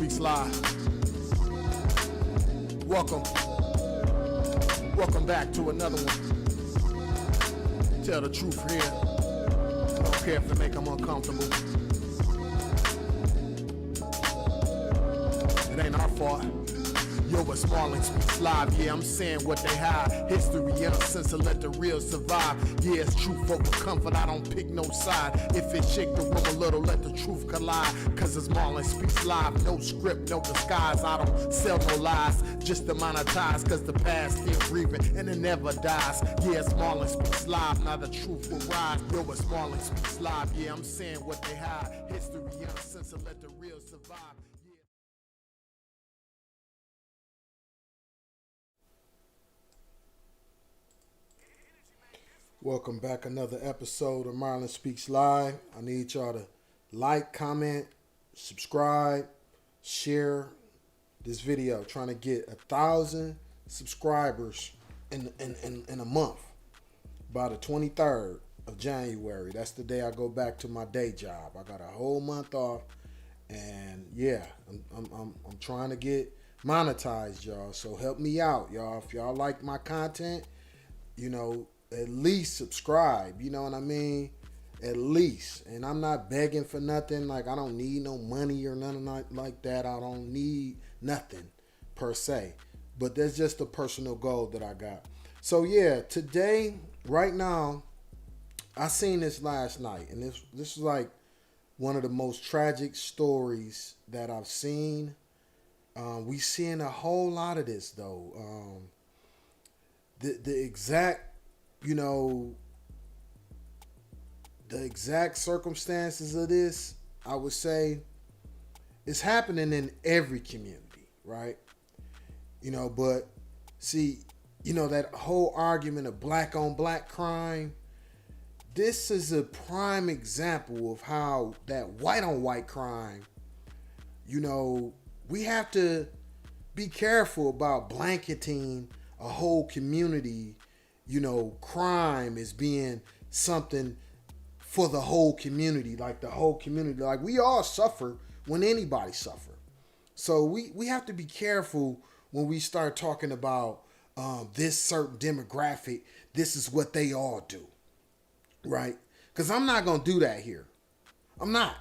Speaks Live. Welcome back to another one. Tell the truth here. Don't care if it make them uncomfortable. It ain't our fault. Yo, but Smarling Speaks Live. Yeah, I'm saying what they hide. History uncensored, let the real survive. Yeah, it's truth over comfort, I don't pick no side. If it shake the room a little, let the truth collide. Cause it's Marlon Speaks Live. No script, no disguise. I don't sell no lies, just to monetize. Cause the past still breathing and it never dies. Yeah, it's Marlon Speaks Live. Now the truth will rise. Yo, but Marlon Speaks Live. Yeah, I'm saying what they hide. History uncensored, let the real survive. Welcome back, another episode of Marlon Speaks Live. I need y'all to like, comment, subscribe, share this video. Trying to get 1,000 subscribers in a month by the 23rd of January. That's the day I go back to my day job. I got a whole month off, and yeah, I'm trying to get monetized, y'all. So help me out, y'all. If y'all like my content, you know, at least subscribe, you know what I mean? At least. And I'm not begging for nothing. Like, I don't need no money or nothing like that. I don't need nothing per se. But that's just a personal goal that I got. So yeah, today, right now, I seen this last night. And this is like one of the most tragic stories that I've seen. We seeing a whole lot of this though. The exact, you know, the exact circumstances of this, I would say, it's happening in every community, right? You know, but see, you know, that whole argument of black on black crime, this is a prime example of how that white on white crime, you know, we have to be careful about blanketing a whole community. You know, crime is being something for the whole community, like the whole community. Like, we all suffer when anybody suffer. So we have to be careful when we start talking about this certain demographic. This is what they all do, right? Because I'm not going to do that here. I'm not,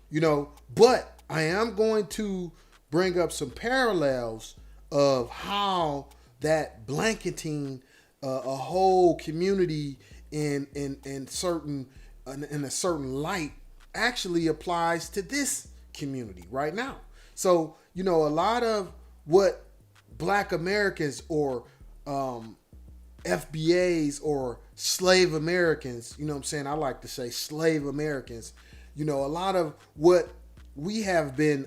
you know, but I am going to bring up some parallels of how that blanketing a whole community in a certain light actually applies to this community right now. So, you know, a lot of what black Americans or FBAs or slave Americans, you know what I'm saying? I like to say slave Americans, you know, a lot of what we have been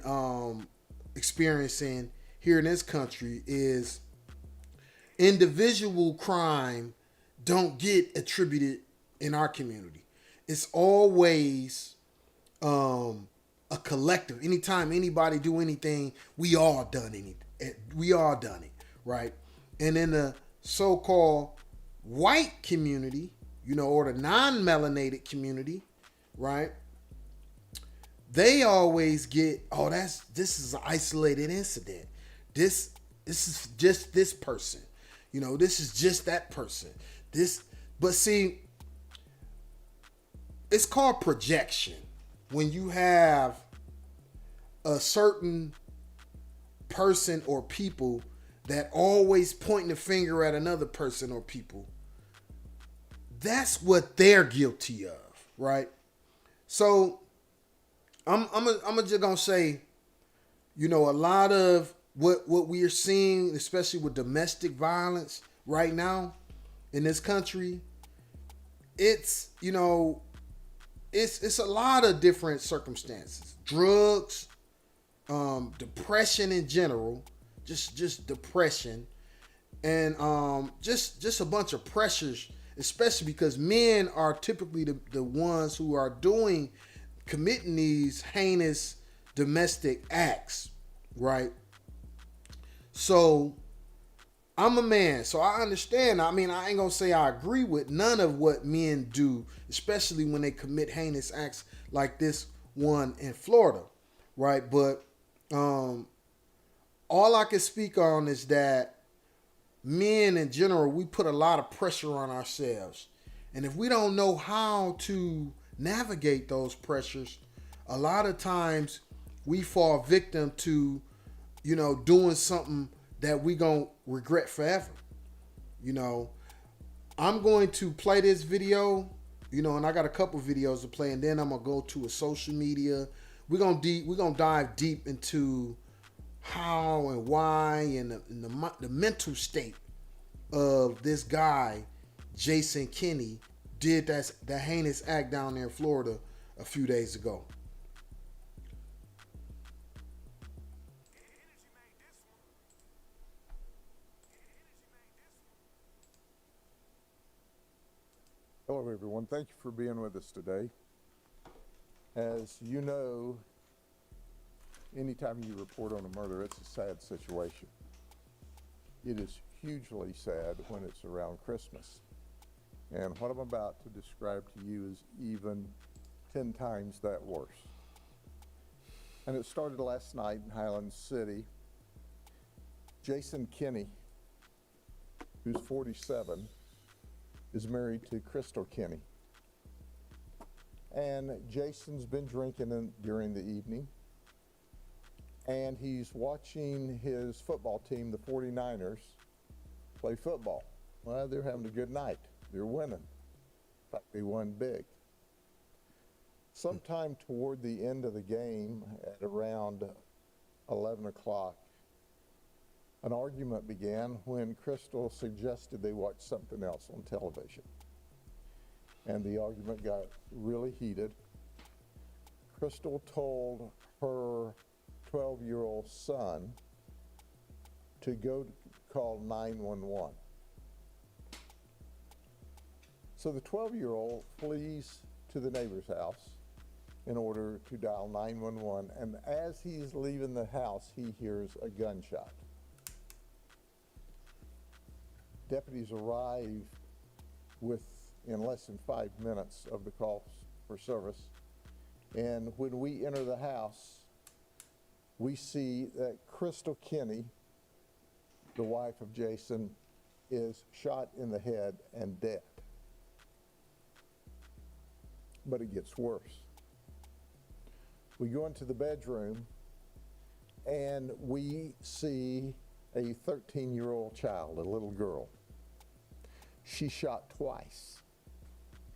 experiencing here in this country is individual crime don't get attributed in our community. It's always a collective. Anytime anybody do anything, we all done it. We all done it, right? And in the so-called white community, you know, or the non-melanated community, right? They always get, oh, this is an isolated incident. This is just this person. You know, this is just that person. But see, it's called projection. When you have a certain person or people that always pointing the finger at another person or people, that's what they're guilty of, right? So I'm just gonna say, you know, a lot of what we are seeing, especially with domestic violence right now in this country, it's, you know, it's a lot of different circumstances. Drugs, depression in general, just depression, and just a bunch of pressures, especially because men are typically the ones who are committing these heinous domestic acts, right? So I'm a man, so I understand. I mean, I ain't gonna say I agree with none of what men do, especially when they commit heinous acts like this one in Florida, right? But Um, all I can speak on is that men in general, we put a lot of pressure on ourselves. And if we don't know how to navigate those pressures, a lot of times we fall victim to, doing something that we going to regret forever. You know, I'm going to play this video, and I got a couple videos to play, and then I'm going to go to a social media. We're gonna dive deep into how and why and the mental state of this guy, Jason Kinney, did that heinous act down there in Florida a few days ago. Hello, everyone. Thank you for being with us today. As you know, anytime you report on a murder, it's a sad situation. It is hugely sad when it's around Christmas. And what I'm about to describe to you is even 10 times that worse. And it started last night in Highland City. Jason Kinney, who's 47, is married to Crystal Kinney. And Jason's been drinking during the evening, and he's watching his football team, the 49ers, play football. Well, they're having a good night. They're winning. In fact, they won big. Sometime toward the end of the game, at around 11 o'clock, an argument began when Crystal suggested they watch something else on television. And the argument got really heated. Crystal told her 12-year-old son to go call 911. So the 12-year-old flees to the neighbor's house in order to dial 911, and as he's leaving the house, he hears a gunshot. Deputies arrive in less than 5 minutes of the call for service, and when we enter the house, we see that Crystal Kinney, the wife of Jason, is shot in the head and dead. But it gets worse. We go into the bedroom and we see a 13-year-old child, a little girl. She shot twice.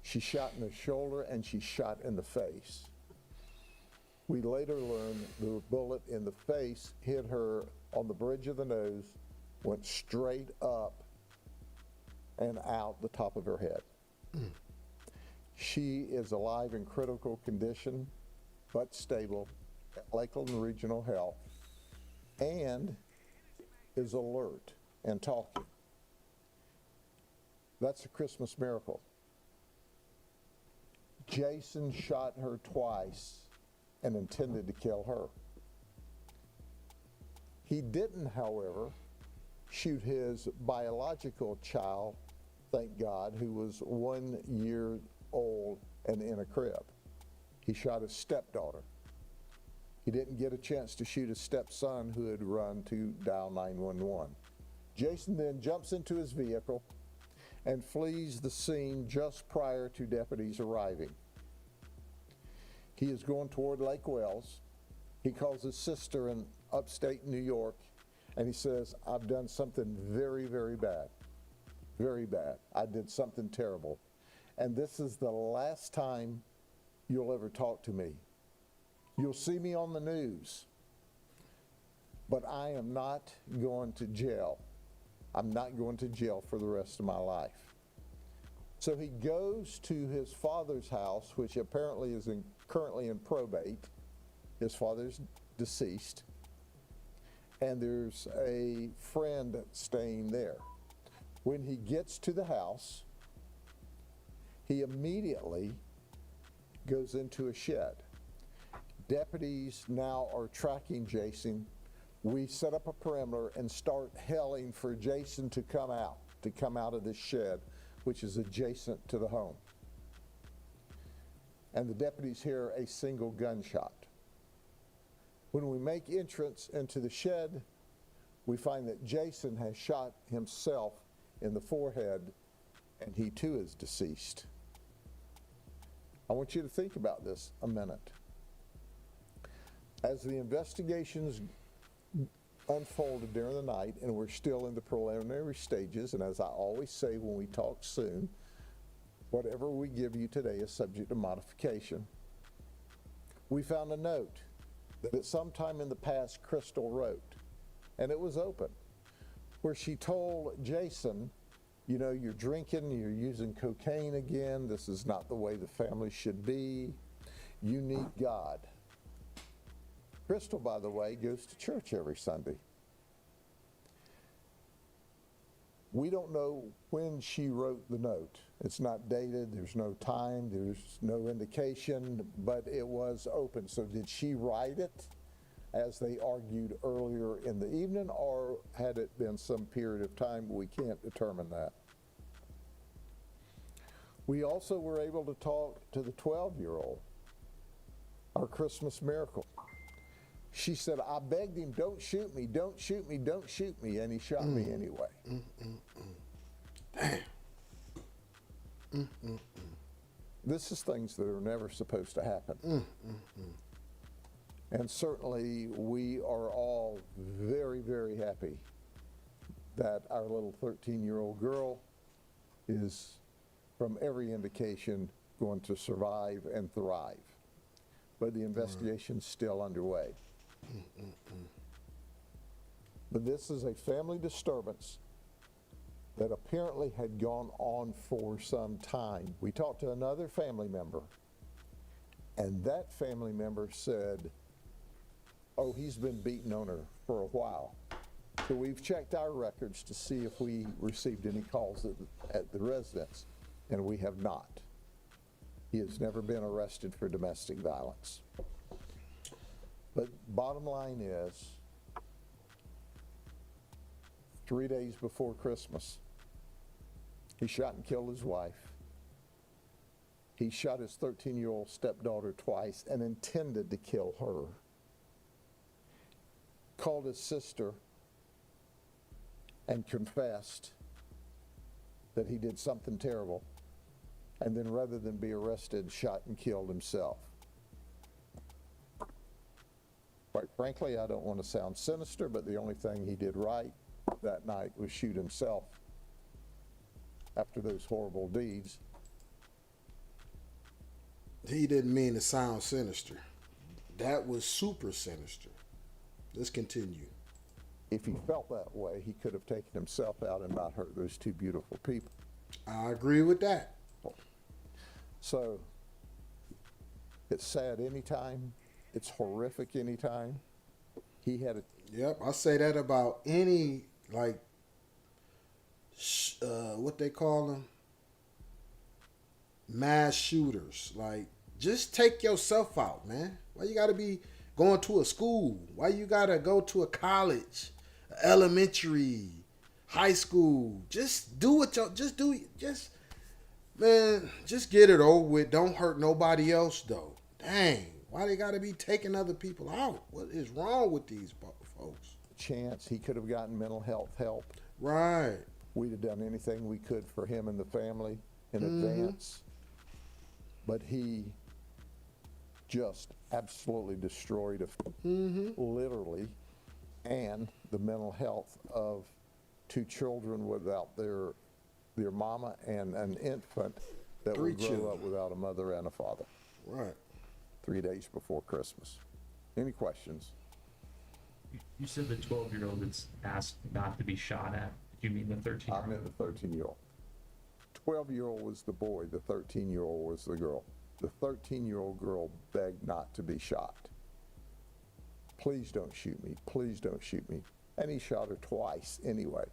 She shot in the shoulder and she shot in the face. We later learned the bullet in the face hit her on the bridge of the nose, went straight up and out the top of her head. She is alive in critical condition, but stable at Lakeland Regional Health, and is alert and talking. That's a Christmas miracle. Jason shot her twice and intended to kill her. He didn't, however, shoot his biological child, thank God, who was 1 year old and in a crib. He shot his stepdaughter. He didn't get a chance to shoot his stepson, who had run to dial 911. Jason then jumps into his vehicle and flees the scene just prior to deputies arriving. He is going toward Lake Wells. He calls his sister in upstate New York, and he says, "I've done something very, very bad. Very bad. I did something terrible. And this is the last time you'll ever talk to me. You'll see me on the news, but I am not going to jail. I'm not going to jail for the rest of my life." So he goes to his father's house, which apparently is currently in probate. His father's deceased, and there's a friend staying there. When he gets to the house, he immediately goes into a shed. Deputies now are tracking Jason. We set up a perimeter and start yelling for Jason to come out of this shed, which is adjacent to the home. And the deputies hear a single gunshot. When we make entrance into the shed, we find that Jason has shot himself in the forehead, and he too is deceased. I want you to think about this a minute. As the investigations unfolded during the night, and we're still in the preliminary stages, and as I always say when we talk soon, whatever we give you today is subject to modification. We found a note that at some time in the past Crystal wrote, and it was open, where she told Jason, you know, you're drinking, you're using cocaine again, this is not the way the family should be, you need God. Crystal, by the way, goes to church every Sunday. We don't know when she wrote the note. It's not dated, there's no time, there's no indication, but it was open. So did she write it as they argued earlier in the evening, or had it been some period of time? We can't determine that. We also were able to talk to the 12-year-old, our Christmas miracle. She said, I begged him, don't shoot me, don't shoot me, don't shoot me, and he shot me anyway. Damn. This is things that are never supposed to happen. And certainly we are all very, very happy that our little 13-year-old girl is, from every indication, going to survive and thrive. But the investigation's still underway. But this is a family disturbance that apparently had gone on for some time. We talked to another family member, and that family member said, oh, he's been beating on her for a while. So we've checked our records to see if we received any calls at the residence, and we have not. He has never been arrested for domestic violence. But bottom line is, 3 days before Christmas, he shot and killed his wife. He shot his 13-year-old stepdaughter twice and intended to kill her. Called his sister and confessed that he did something terrible, and then rather than be arrested, shot and killed himself. Quite frankly, I don't want to sound sinister, but the only thing he did right that night was shoot himself after those horrible deeds. He didn't mean to sound sinister. That was super sinister. Let's continue. If he felt that way, he could have taken himself out and not hurt those two beautiful people. I agree with that. So it's sad anytime. It's horrific anytime. He had a... Yep, I say that about any, like, what they call them? Mass shooters. Like, just take yourself out, man. Why you gotta be going to a school? Why you gotta go to a college, elementary, high school? Just do what y'all, just get it over with. Don't hurt nobody else, though. Dang. Why they gotta be taking other people out? What is wrong with these folks? Chance he could have gotten mental health help. Right. We'd have done anything we could for him and the family in advance. But he just absolutely destroyed literally, and the mental health of two children without their mama and an infant that would grow up without a mother and a father. Right. 3 days before Christmas. Any questions? You said the 12-year-old that's asked not to be shot at. Do you mean the 13-year-old? I meant the 13-year-old. 12-year-old was the boy, the 13-year-old was the girl. The 13-year-old girl begged not to be shot. Please don't shoot me, please don't shoot me. And he shot her twice anyway.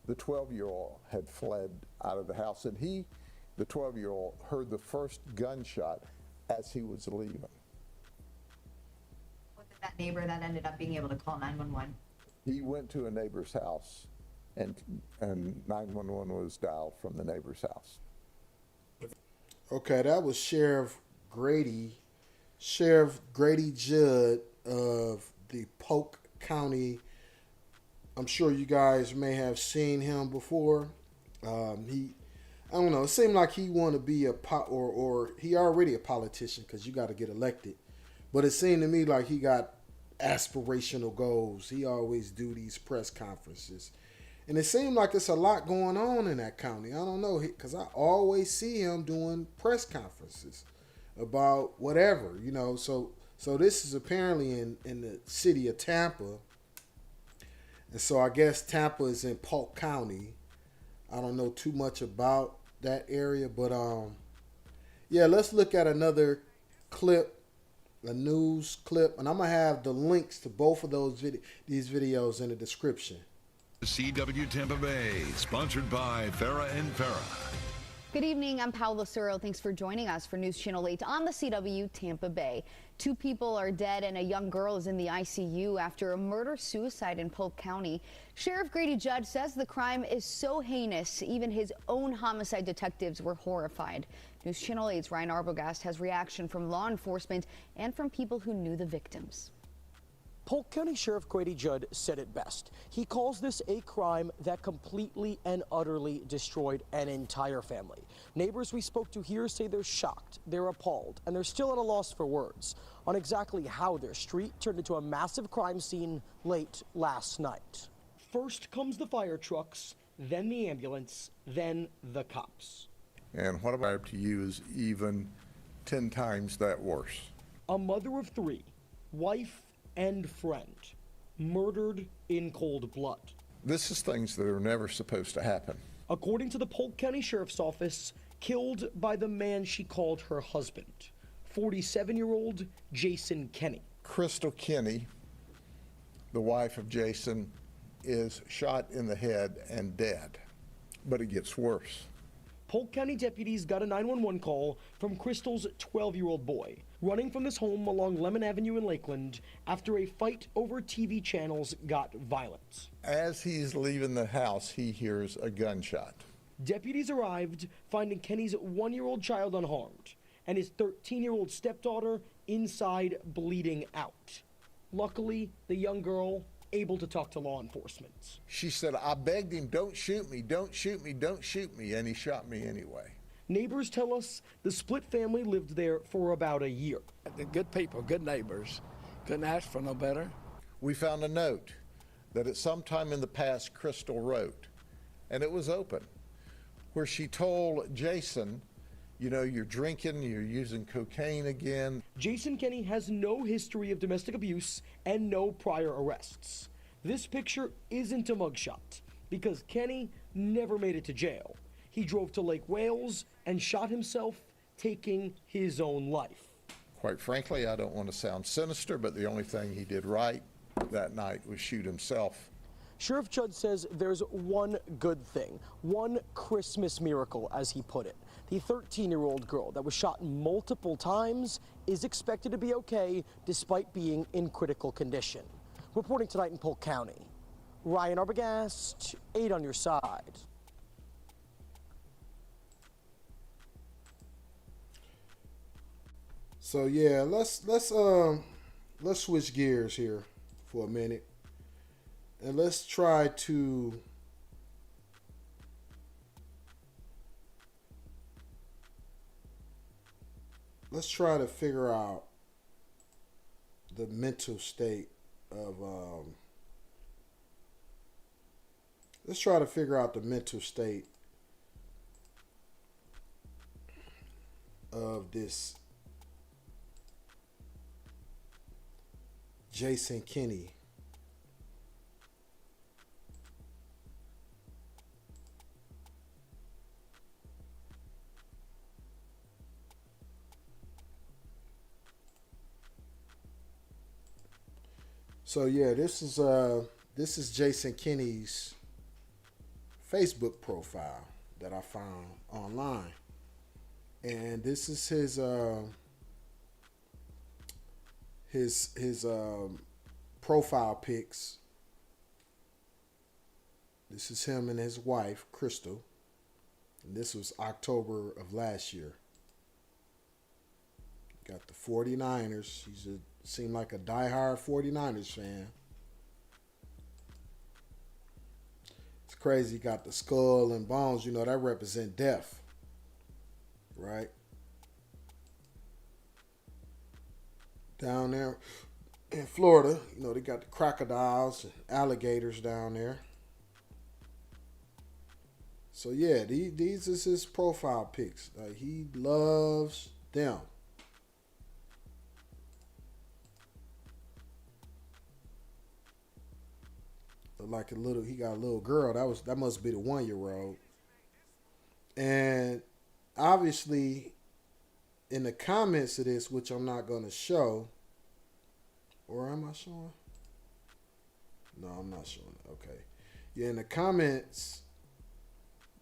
The 12-year-old had fled out of the house, and the 12-year-old, heard the first gunshot as he was leaving. Was it that neighbor that ended up being able to call 911? He went to a neighbor's house, and 911 was dialed from the neighbor's house. Okay, that was Sheriff Grady Judd of the Polk County. I'm sure you guys may have seen him before. I don't know. It seemed like he want to be or he already a politician because you got to get elected. But it seemed to me like he got aspirational goals. He always do these press conferences, and it seemed like it's a lot going on in that county. I don't know because I always see him doing press conferences about whatever, you know. So this is apparently in the city of Tampa, and so I guess Tampa is in Polk County. I don't know too much about that area, but yeah, let's look at another clip, a news clip, and I'm gonna have the links to both of these videos in the description. CW Tampa Bay, sponsored by Farah and Farah. Good evening, I'm Paola Suro. Thanks for joining us for News Channel 8 on the CW Tampa Bay. 2 people are dead and a young girl is in the ICU after a murder-suicide in Polk County. Sheriff Grady Judd says the crime is so heinous, even his own homicide detectives were horrified. News Channel 8's Ryan Arbogast has reaction from law enforcement and from people who knew the victims. Polk County Sheriff Grady Judd said it best. He calls this a crime that completely and utterly destroyed an entire family. Neighbors we spoke to here say they're shocked, they're appalled, and they're still at a loss for words on exactly how their street turned into a massive crime scene late last night. First comes the fire trucks, then the ambulance, then the cops. And what about to you is even 10 times that worse. A mother of 3, wife and friend, murdered in cold blood. This is things that are never supposed to happen. According to the Polk County Sheriff's Office, killed by the man she called her husband, 47-year-old Jason Kenny. Crystal Kenny, the wife of Jason, is shot in the head and dead, but it gets worse. Polk County deputies got a 911 call from Crystal's 12-year-old boy running from this home along Lemon Avenue in Lakeland after a fight over TV channels got violent. As he's leaving the house, he hears a gunshot. Deputies arrived, finding Kenny's 1-year-old child unharmed and his 13-year-old stepdaughter inside bleeding out. Luckily, the young girl able to talk to law enforcement. She said, I begged him, don't shoot me, don't shoot me, don't shoot me, and he shot me anyway. Neighbors tell us the split family lived there for about a year. They're good people, good neighbors. Couldn't ask for no better. We found a note that at some time in the past Crystal wrote, and it was open, where she told Jason, you know, you're drinking, you're using cocaine again. Jason Kenny has no history of domestic abuse and no prior arrests. This picture isn't a mugshot because Kenny never made it to jail. He drove to Lake Wales and shot himself, taking his own life. Quite frankly, I don't want to sound sinister, but the only thing he did right that night was shoot himself. Sheriff Judd says there's one good thing, one Christmas miracle, as he put it. The 13-year-old girl that was shot multiple times is expected to be okay despite being in critical condition. Reporting tonight in Polk County, Ryan Arbogast, 8 on your side. So yeah, let's switch gears here for a minute, and let's try to figure out the mental state of this Jason Kenny. So yeah, this is Jason Kenny's Facebook profile that I found online, and this is his profile pics. This is him and his wife Crystal, and this was October of last year. Got the 49ers. He's a Seemed like a diehard 49ers fan. It's crazy. You got the skull and bones. You know, that represent death. Right? Down there in Florida, you know, they got the crocodiles and alligators down there. So yeah, these is his profile pics. Like, he loves them. Look like he got a little girl. That must be the 1-year-old. And obviously, in the comments of this, which I'm not going to show, or am I showing? No, I'm not showing it. Okay. Yeah, in the comments,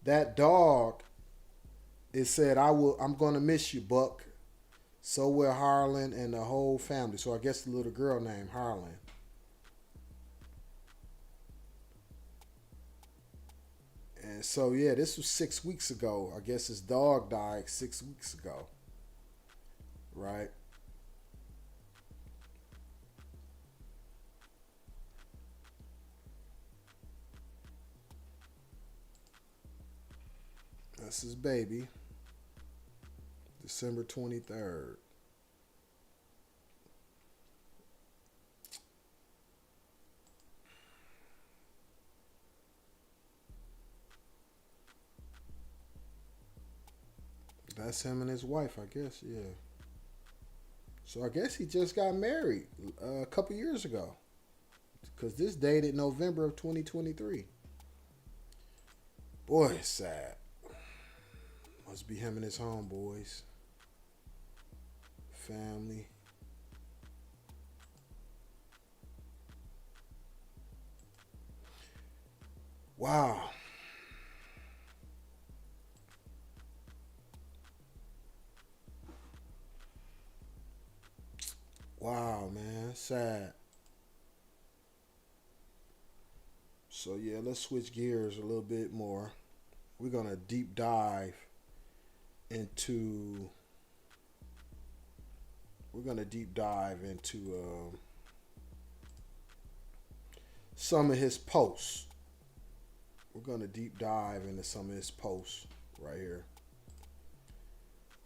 that dog, it said, I'm going to miss you, Buck. So will Harlan and the whole family. So I guess the little girl named Harlan. And so, yeah, this was 6 weeks ago. I guess his dog died 6 weeks ago. Right? That's his baby. December 23rd. That's him and his wife, I guess, yeah. So I guess he just got married a couple years ago. Because this dated November of 2023. Boy, it's sad. Must be him and his homeboys. Family. Wow. Wow, man. Sad. So, yeah, let's switch gears a little bit more. We're going to deep dive into... some of his posts. We're going to deep dive into some of his posts right here.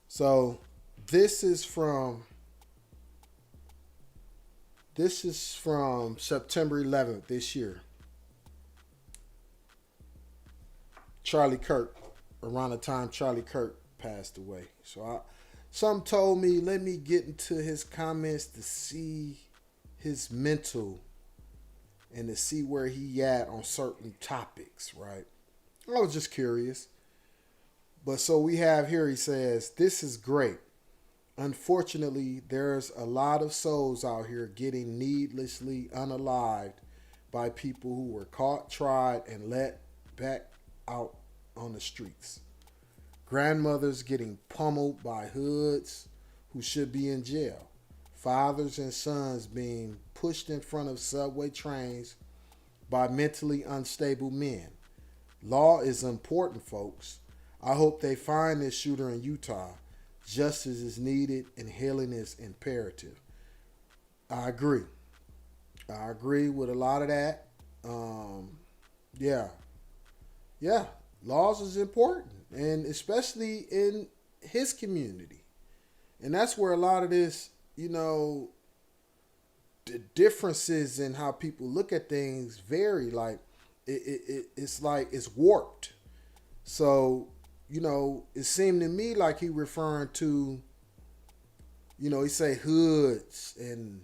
So, this is from September 11th this year. Charlie Kirk, around the time Charlie Kirk passed away. So some told me, let me get into his comments to see his mental and to see where he at on certain topics, right? I was just curious. But so we have here, he says, this is great. Unfortunately, there's a lot of souls out here getting needlessly unalived by people who were caught, tried, and let back out on the streets. Grandmothers getting pummeled by hoods who should be in jail. Fathers and sons being pushed in front of subway trains by mentally unstable men. Law is important, folks. I hope they find this shooter in Utah. Justice is needed and healing is imperative. I agree. I agree with a lot of that. Yeah, laws is important, and especially in his community. And that's where a lot of this, the differences in how people look at things vary. Like, it's like it's warped. So, it seemed to me like he referring to, he say hoods and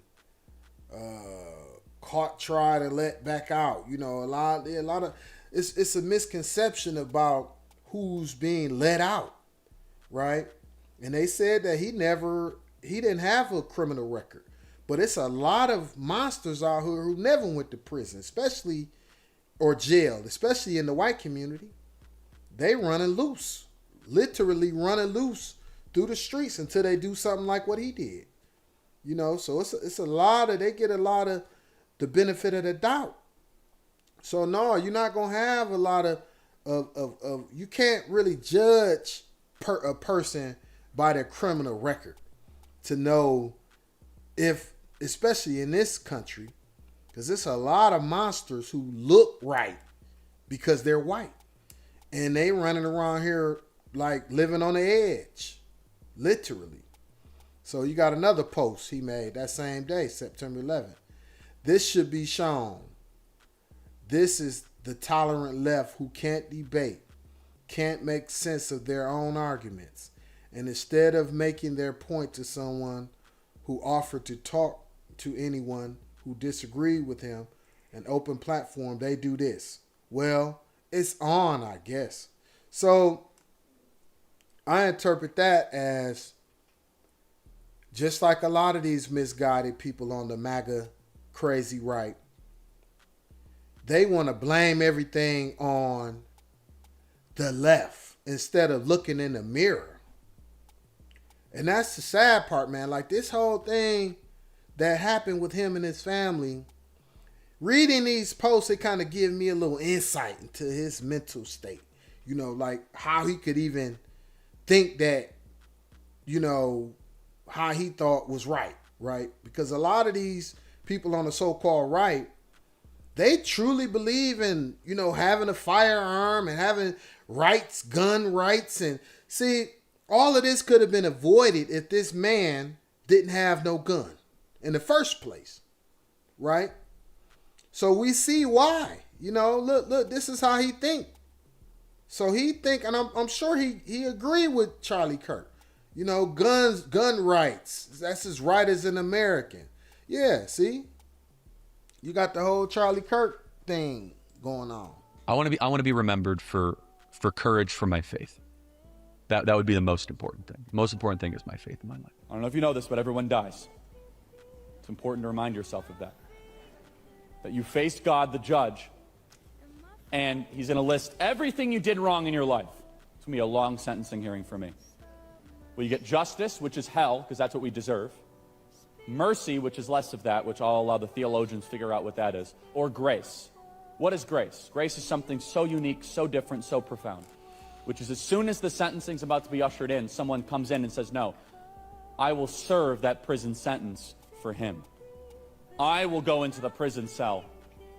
caught, tried, and let back out. A lot of it's a misconception about who's being let out, right? And they said that he didn't have a criminal record, but it's a lot of monsters out here who never went to prison, or jail, especially in the white community. They running loose, literally running loose through the streets until they do something like what he did. So it's a lot of, they get a lot of the benefit of the doubt. So no, you're not gonna have a lot of you can't really judge a person by their criminal record to know if especially in this country, because there's a lot of monsters who look right because they're white. And they running around here like living on the edge, literally. So you got another post he made that same day, September 11th. This should be shown. This is the tolerant left who can't debate, can't make sense of their own arguments. And instead of making their point to someone who offered to talk to anyone who disagreed with him, an open platform, they do this. Well, it's on, I guess. So I interpret that as just like a lot of these misguided people on the MAGA crazy right, they want to blame everything on the left instead of looking in the mirror. And that's the sad part, man. Like this whole thing that happened with him and his family, reading these posts, it kind of gives me a little insight into his mental state. You know, like how he could even think that, you know, how he thought was right? Because a lot of these people on the so-called right, they truly believe in, you know, having a firearm and having rights, gun rights. And see, all of this could have been avoided if this man didn't have no gun in the first place, right? So we see why. You know, look, this is how he think. So he think, and I'm sure he agreed with Charlie Kirk. You know, gun rights. That's as right as an American. Yeah, see? You got the whole Charlie Kirk thing going on. I want to be remembered for courage for my faith. That would be the most important thing. The most important thing is my faith in my life. I don't know if you know this, but everyone dies. It's important to remind yourself of that. That you faced God, the judge, and he's going to list everything you did wrong in your life. It's going to be a long sentencing hearing for me. Will you get justice, which is hell, because that's what we deserve. Mercy, which is less of that, which I'll allow the theologians figure out what that is. Or grace. What is grace? Grace is something so unique, so different, so profound. Which is as soon as the sentencing's about to be ushered in, someone comes in and says, no, I will serve that prison sentence for him. I will go into the prison cell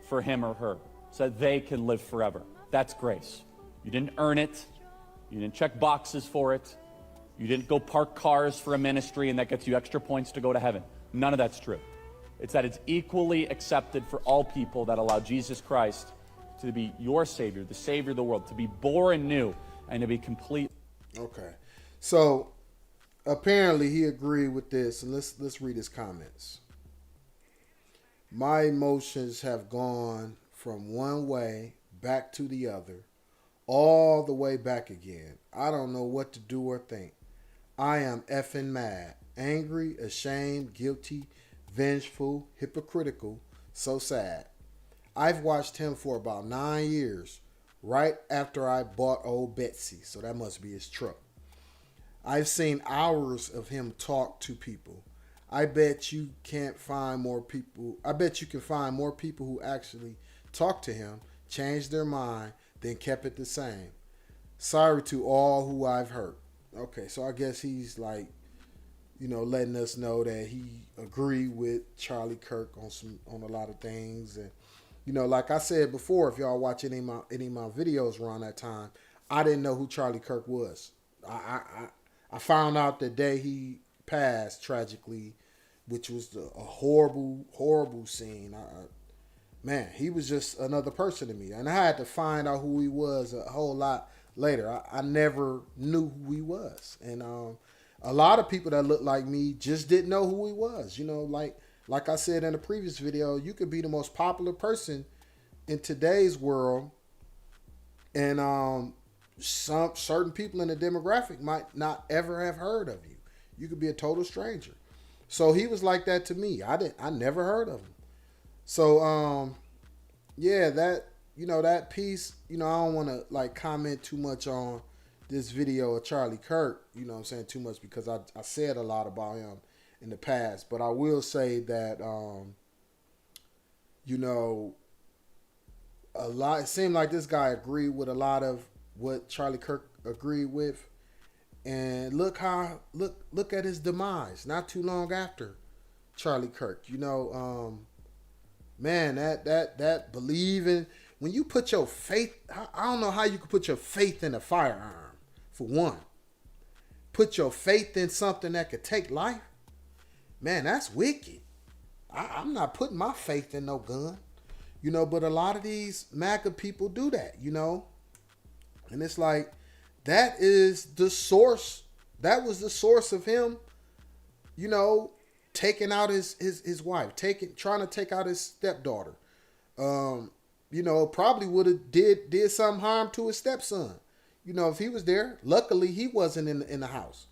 for him or her so that they can live forever. That's grace. You didn't earn it. You didn't check boxes for it. You didn't go park cars for a ministry and that gets you extra points to go to heaven. None of that's true. It's that it's equally accepted for all people that allow Jesus Christ to be your Savior, the Savior of the world, to be born new and to be complete. Okay. So apparently he agreed with this, and let's read his comments. My emotions have gone from one way back to the other, all the way back again. I don't know what to do or think. I am effing mad, angry, ashamed, guilty, vengeful, hypocritical, so sad. I've watched him for about 9 years, right after I bought old Betsy, so that must be his truck. I've seen hours of him talk to people. I bet you can find more people who actually talked to him, changed their mind, then kept it the same. Sorry to all who I've hurt. Okay, so I guess he's like, you know, letting us know that he agreed with Charlie Kirk on a lot of things. And, you know, like I said before, if y'all watch any of my videos around that time, I didn't know who Charlie Kirk was. I found out the day he passed tragically, which was a horrible, horrible scene. Man, he was just another person to me. And I had to find out who he was a whole lot later. I never knew who he was. And a lot of people that look like me just didn't know who he was. You know, like I said in the previous video, you could be the most popular person in today's world, and some certain people in the demographic might not ever have heard of you. You could be a total stranger. So he was like that to me. I never heard of him. So yeah, that piece, I don't want to like comment too much on this video of Charlie Kirk, I'm saying too much because I said a lot about him in the past, but I will say that a lot, it seemed like this guy agreed with a lot of what Charlie Kirk agreed with. And look at his demise not too long after Charlie Kirk. Man, that believing, when you put your faith, I don't know how you could put your faith in a firearm, for one. Put your faith in something that could take life. Man, that's wicked. I'm not putting my faith in no gun. But a lot of these MAGA people do that, And it's like, that is the source. That was the source of him, taking out his wife, trying to take out his stepdaughter. Probably would have did some harm to his stepson. If he was there. Luckily, he wasn't in the house.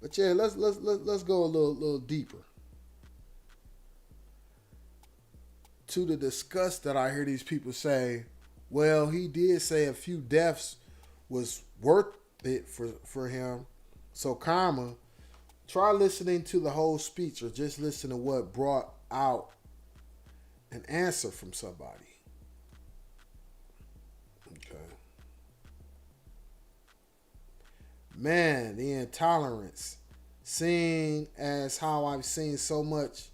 But yeah, let's go a little deeper. To the disgust that I hear these people say, well, he did say a few deaths was worth it for him. So karma, try listening to the whole speech or just listen to what brought out an answer from somebody. Okay. Man, the intolerance, seeing as how I've seen so much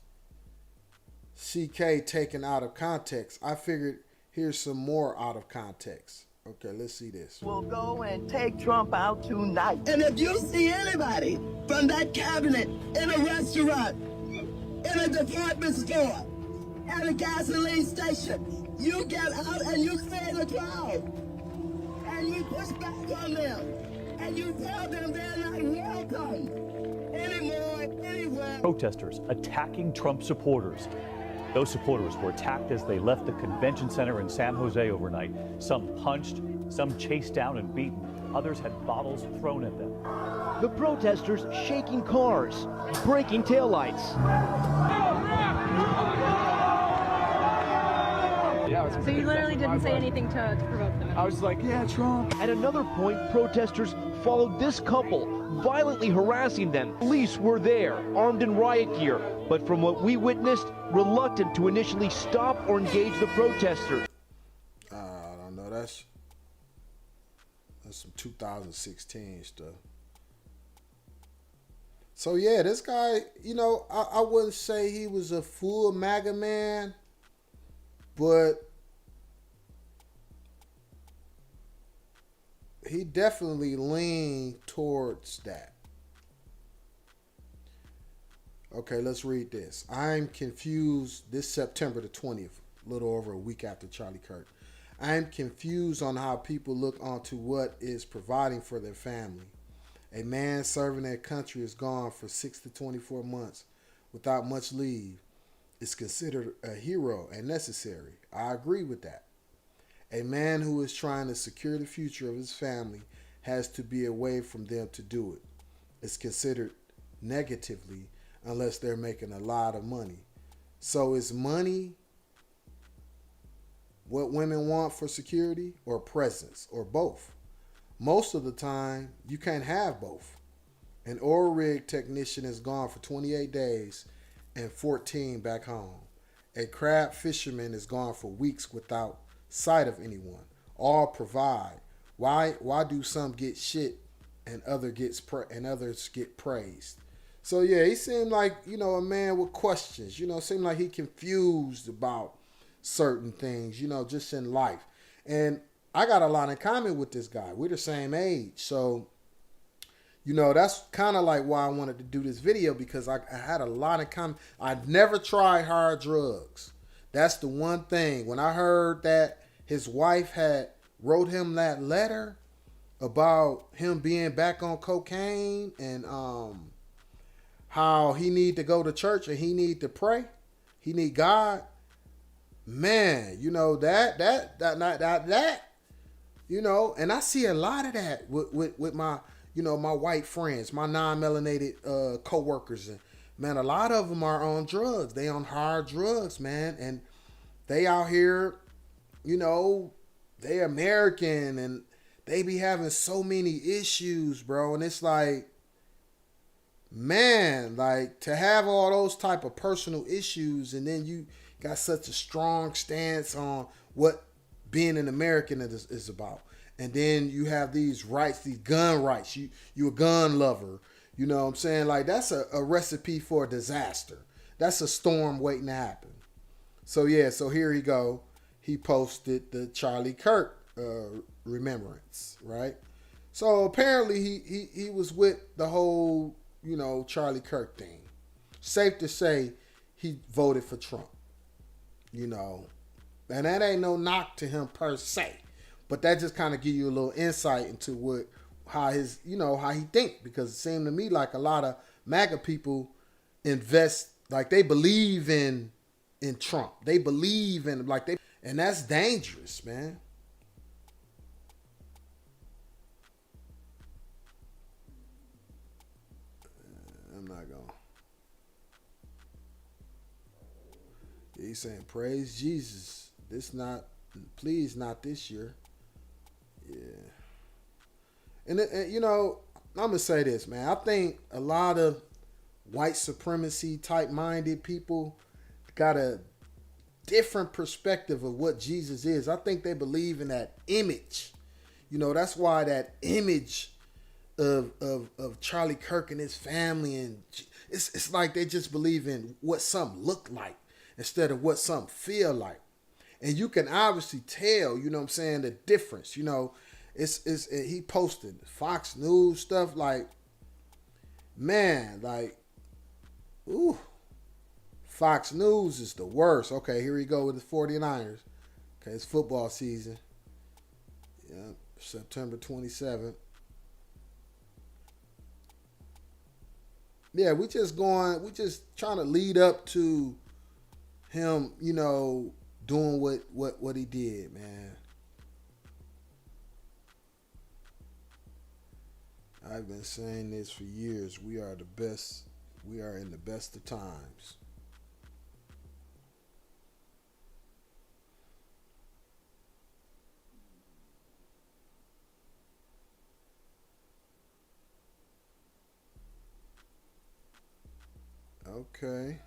CK taken out of context, I figured here's some more out of context. Okay, let's see this. We'll go and take Trump out tonight. And if you see anybody from that cabinet in a restaurant, in a department store, at a gasoline station, you get out and you create a crowd. And you push back on them. And you tell them they're not welcome anymore, anywhere. Protesters attacking Trump supporters. Those supporters were attacked as they left the convention center in San Jose overnight. Some punched, some chased down and beaten. Others had bottles thrown at them. The protesters shaking cars, breaking taillights. So you literally didn't say anything to provoke them? I was like, yeah, Trump. At another point, protesters followed this couple, violently harassing them. Police were there, armed in riot gear, but from what we witnessed, reluctant to initially stop or engage the protesters. I don't know. That's some 2016 stuff. So yeah, this guy, I wouldn't say he was a full MAGA man, but he definitely leaned towards that. Okay, let's read this. I'm confused. This September the 20th, a little over a week after Charlie Kirk. I'm confused on how people look onto what is providing for their family. A man serving their country is gone for 6 to 24 months without much leave is considered a hero and necessary. I agree with that. A man who is trying to secure the future of his family has to be away from them to do it. It's considered negatively unless they're making a lot of money. So is money what women want for security, or presence, or both? Most of the time, you can't have both. An oil rig technician is gone for 28 days and 14 back home. A crab fisherman is gone for weeks without sight of anyone. All provide. Why do some get shit and others get praised? So yeah, he seemed like, a man with questions. Seemed like he confused about certain things, just in life. And I got a lot in common with this guy. We're the same age. So, that's kind of like why I wanted to do this video, because I had a lot in common. I'd never tried hard drugs. That's the one thing. When I heard that his wife had wrote him that letter about him being back on cocaine and how he need to go to church and he need to pray, he need God. Man, that. And I see a lot of that with my, my white friends, my non-melanated co-workers. And man, a lot of them are on drugs. They on hard drugs, man. And they out here, they American and they be having so many issues, bro. And it's like, man, like to have all those type of personal issues and then you got such a strong stance on what being an American is about. And then you have these rights, these gun rights. You a gun lover. You know what I'm saying? Like that's a recipe for a disaster. that's a storm waiting to happen. So yeah, so here he go. He posted the Charlie Kirk remembrance, right? So apparently he was with the whole, Charlie Kirk thing. Safe to say he voted for Trump, And that ain't no knock to him per se. But that just kind of give you a little insight into how he think, because it seemed to me like a lot of MAGA people invest, like they believe in Trump. They believe in and that's dangerous, man. I'm not going. He's saying, praise Jesus. Please not this year. Yeah. And I'm going to say this, man. I think a lot of white supremacy type minded people got a different perspective of what Jesus is. I think they believe in that image. That's why that image of Charlie Kirk and his family, and it's like they just believe in what something look like instead of what something feel like. And you can obviously tell, the difference. He posted Fox News stuff like, man, like, ooh, Fox News is the worst. Okay, here we go with the 49ers. Okay, it's football season. Yeah, September 27th. Yeah, we just trying to lead up to him, doing what he did, man. I've been saying this for years. We are the best. We are in the best of times. Okay.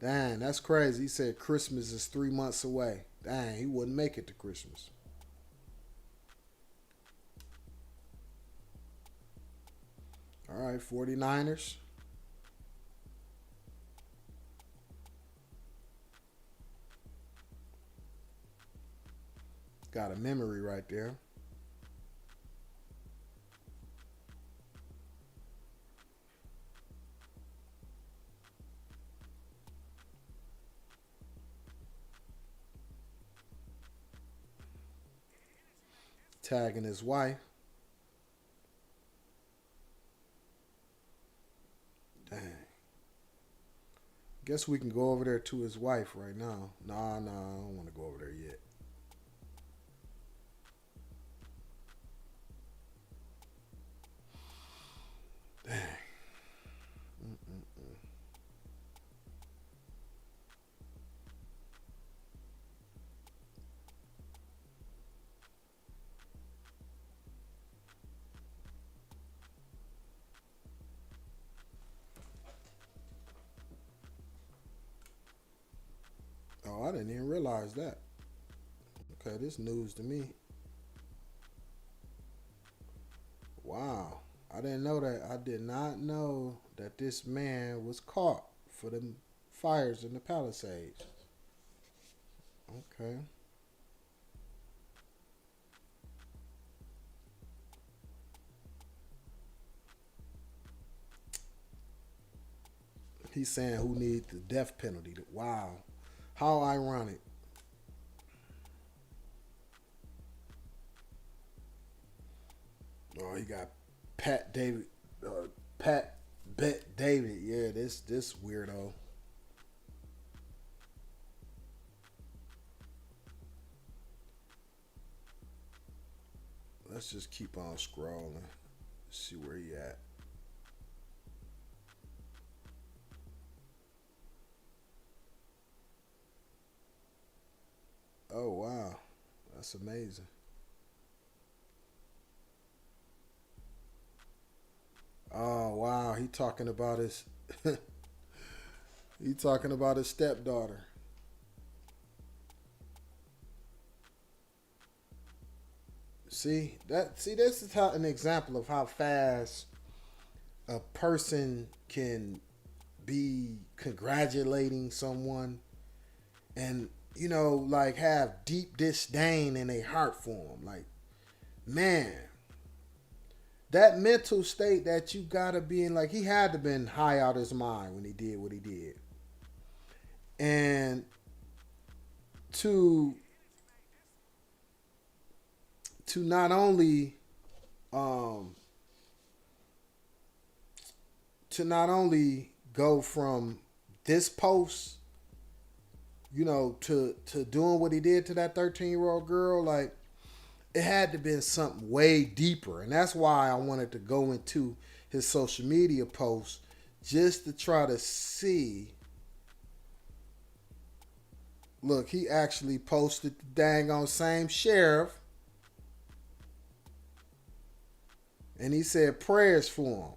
Dang, that's crazy. He said Christmas is 3 months away. Dang, he wouldn't make it to Christmas. All right, 49ers. Got a memory right there. Tagging his wife. Dang. Guess we can go over there to his wife right now. Nah, I don't want to go over there yet. Dang. Oh, I didn't even realize that. Okay, this news to me. Wow. I didn't know that. I did not know that this man was caught for the fires in the Palisades. Okay. He's saying who needs the death penalty. Wow. How ironic. Oh, he got Pat David. Pat Bet David. Yeah, this weirdo. Let's just keep on scrolling. See where he at. Oh, wow. That's amazing. Oh, wow. He talking about his stepdaughter. This is an example of how fast a person can be congratulating someone and, you know, like have deep disdain in their heart for them. Like, man, that mental state that you gotta be in, like he had to been high out his mind when he did what he did. And to not only go from this post, you know, to doing what he did to that 13-year-old girl, like it had to been something way deeper. And that's why I wanted to go into his social media posts just to try to see. Look, he actually posted the dang on same sheriff. And he said prayers for him.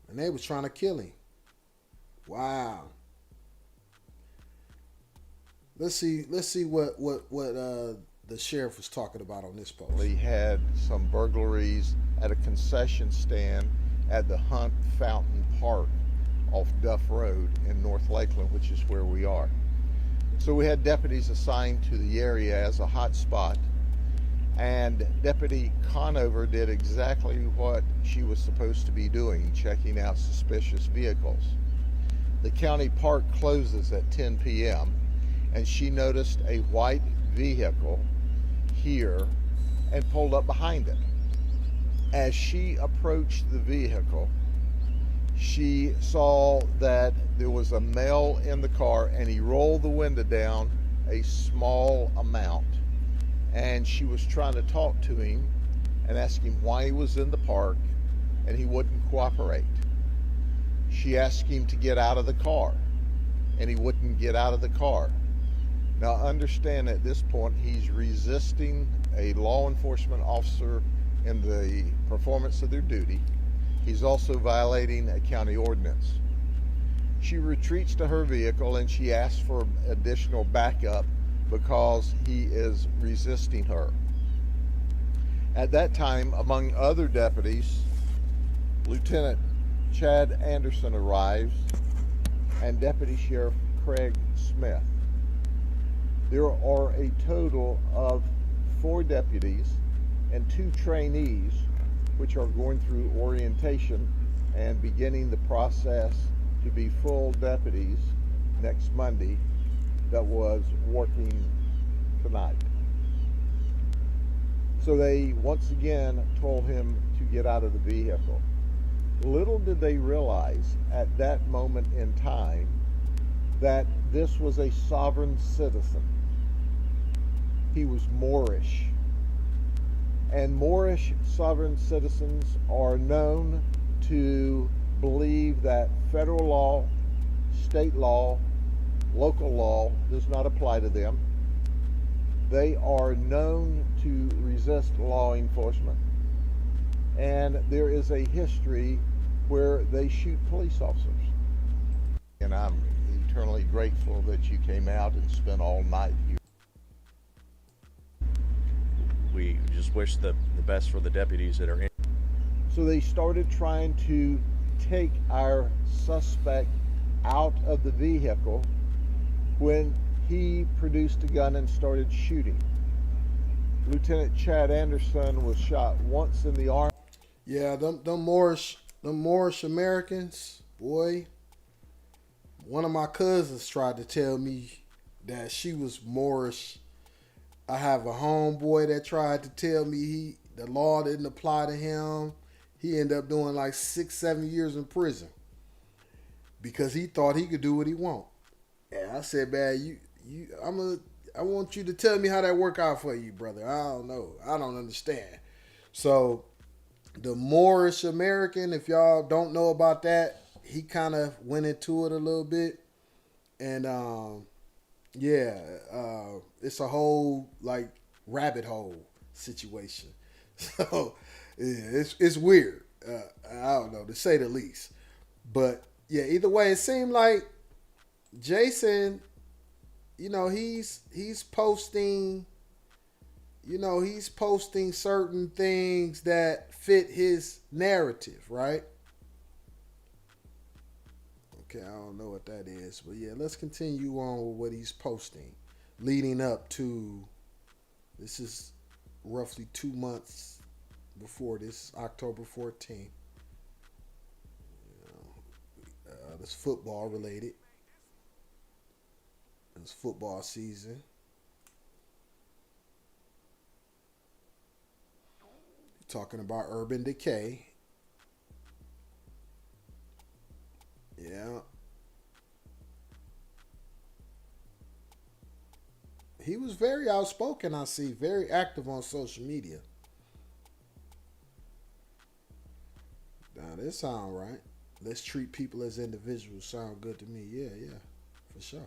And they was trying to kill him. Wow. Let's see what the sheriff was talking about on this post. He had some burglaries at a concession stand at the Hunt Fountain Park off Duff Road in North Lakeland, which is where we are. So we had deputies assigned to the area as a hot spot, and Deputy Conover did exactly what she was supposed to be doing, checking out suspicious vehicles. The county park closes at 10 p.m. and she noticed a white vehicle here and pulled up behind it. As she approached the vehicle, she saw that there was a male in the car, and he rolled the window down a small amount. And she was trying to talk to him and ask him why he was in the park, and he wouldn't cooperate. She asked him to get out of the car, and he wouldn't get out of the car. Now understand, at this point he's resisting a law enforcement officer in the performance of their duty. He's also violating a county ordinance. She retreats to her vehicle and she asks for additional backup because he is resisting her. At that time, among other deputies, Lieutenant Chad Anderson arrives and Deputy Sheriff Craig Smith. There are a total of 4 deputies and 2 trainees which are going through orientation and beginning the process to be full deputies next Monday that was working tonight. So they once again told him to get out of the vehicle. Little did they realize at that moment in time that this was a sovereign citizen. He was Moorish. And Moorish sovereign citizens are known to believe that federal law, state law, local law does not apply to them. They are known to resist law enforcement. And there is a history where they shoot police officers. And I'm eternally grateful that you came out and spent all night here. We just wish the best for the deputies that are in. So they started trying to take our suspect out of the vehicle when he produced a gun and started shooting. Lieutenant Chad Anderson was shot once in the arm. Yeah, them Moorish Americans, boy. One of my cousins tried to tell me that she was Moorish. I have a homeboy that tried to tell me the law didn't apply to him. He ended up doing like 6-7 years in prison because he thought he could do what he want. And I said, man, I want you to tell me how that worked out for you, brother. I don't know. I don't understand. So the Moorish American, if y'all don't know about that, he kind of went into it a little bit. And it's a whole like rabbit hole situation. So yeah, it's weird. I don't know, to say the least. But yeah, either way, it seemed like Jason, you know, he's posting, you know, he's posting certain things that fit his narrative, right? Okay, I don't know what that is, but yeah, let's continue on with what he's posting, leading up to. This is roughly 2 months before this, October 14th. That's football related. It's football season. Talking about urban decay. Yeah. He was very outspoken, I see. Very active on social media. Now, this sound right. Let's treat people as individuals. Sound good to me. Yeah, for sure.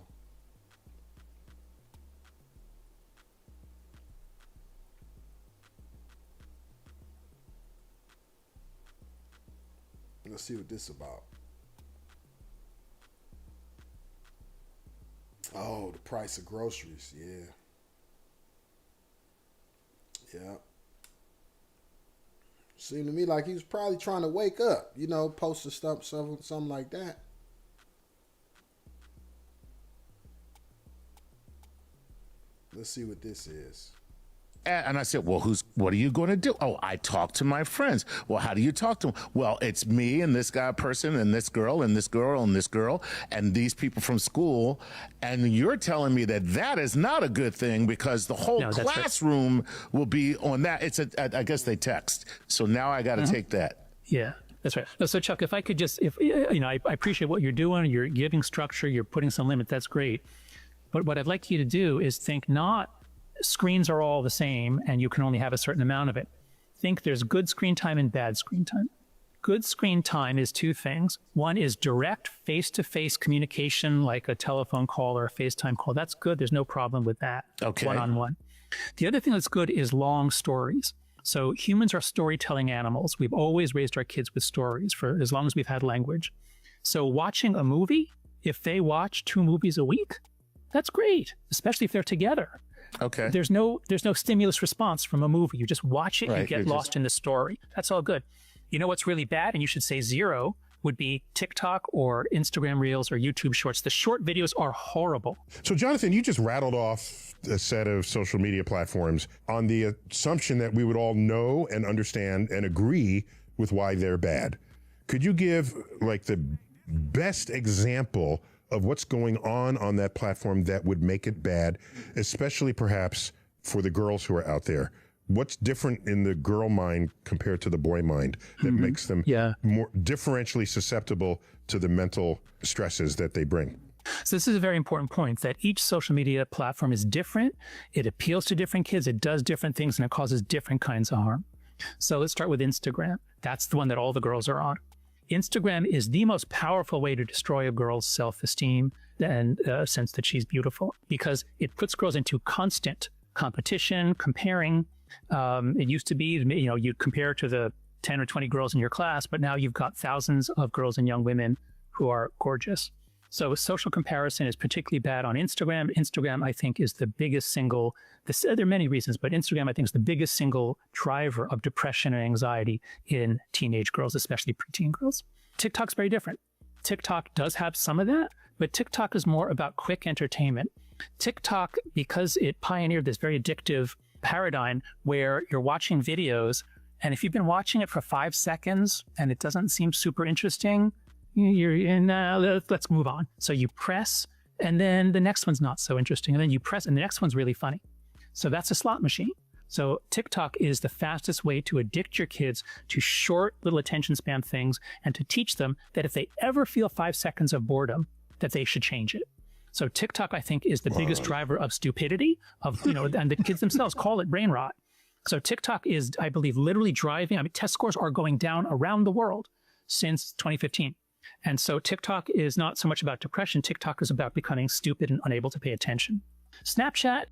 Let's see what this is about. Oh, the price of groceries. Yeah. Seemed to me like he was probably trying to wake up, post a stuff, something like that. Let's see what this is. And I said, well, what are you going to do? Oh, I talk to my friends. Well, how do you talk to them? Well, it's me and this guy person and this girl and this girl and this girl and these people from school. And you're telling me that is not a good thing because the whole classroom will be on that. I guess they text. So now I got to take that. Yeah. That's right. No, so Chuck, if I could just, I appreciate what you're doing. You're giving structure. You're putting some limit. That's great. But what I'd like you to do is think not screens are all the same and you can only have a certain amount of it. Think there's good screen time and bad screen time. Good screen time is two things. One is direct face-to-face communication, like a telephone call or a FaceTime call. That's good. There's no problem with that. Okay. One-on-one. The other thing that's good is long stories. So humans are storytelling animals. We've always raised our kids with stories for as long as we've had language. So watching a movie, if they watch 2 movies a week, that's great, especially if they're together. Okay. There's no stimulus response from a movie. You just watch it, right, you get lost in the story. That's all good. You know what's really bad, and you should say 0, would be TikTok or Instagram Reels or YouTube Shorts. The short videos are horrible. So, Jonathan, you just rattled off a set of social media platforms on the assumption that we would all know and understand and agree with why they're bad. Could you give, like, the best example of what's going on that platform that would make it bad, especially perhaps for the girls who are out there? What's different in the girl mind compared to the boy mind that makes them more differentially susceptible to the mental stresses that they bring? So this is a very important point, that each social media platform is different. It appeals to different kids. It does different things, and it causes different kinds of harm. So let's start with Instagram. That's the one that all the girls are on. Instagram is the most powerful way to destroy a girl's self-esteem and sense that she's beautiful, because it puts girls into constant competition, comparing. It used to be, you'd compare to the 10 or 20 girls in your class, but now you've got thousands of girls and young women who are gorgeous. So social comparison is particularly bad on Instagram. Instagram, I think, is the biggest single, there are many reasons, but Instagram, I think, is the biggest single driver of depression and anxiety in teenage girls, especially preteen girls. TikTok's very different. TikTok does have some of that, but TikTok is more about quick entertainment. TikTok, because it pioneered this very addictive paradigm where you're watching videos, and if you've been watching it for 5 seconds and it doesn't seem super interesting, let's move on. So you press, and then the next one's not so interesting, and then you press, and the next one's really funny. So that's a slot machine. So TikTok is the fastest way to addict your kids to short little attention span things, and to teach them that if they ever feel 5 seconds of boredom, that they should change it. So TikTok, I think, is the biggest driver of stupidity, and the kids themselves call it brain rot. So TikTok is, I believe, literally driving, test scores are going down around the world since 2015. And so TikTok is not so much about depression. TikTok is about becoming stupid and unable to pay attention. Snapchat.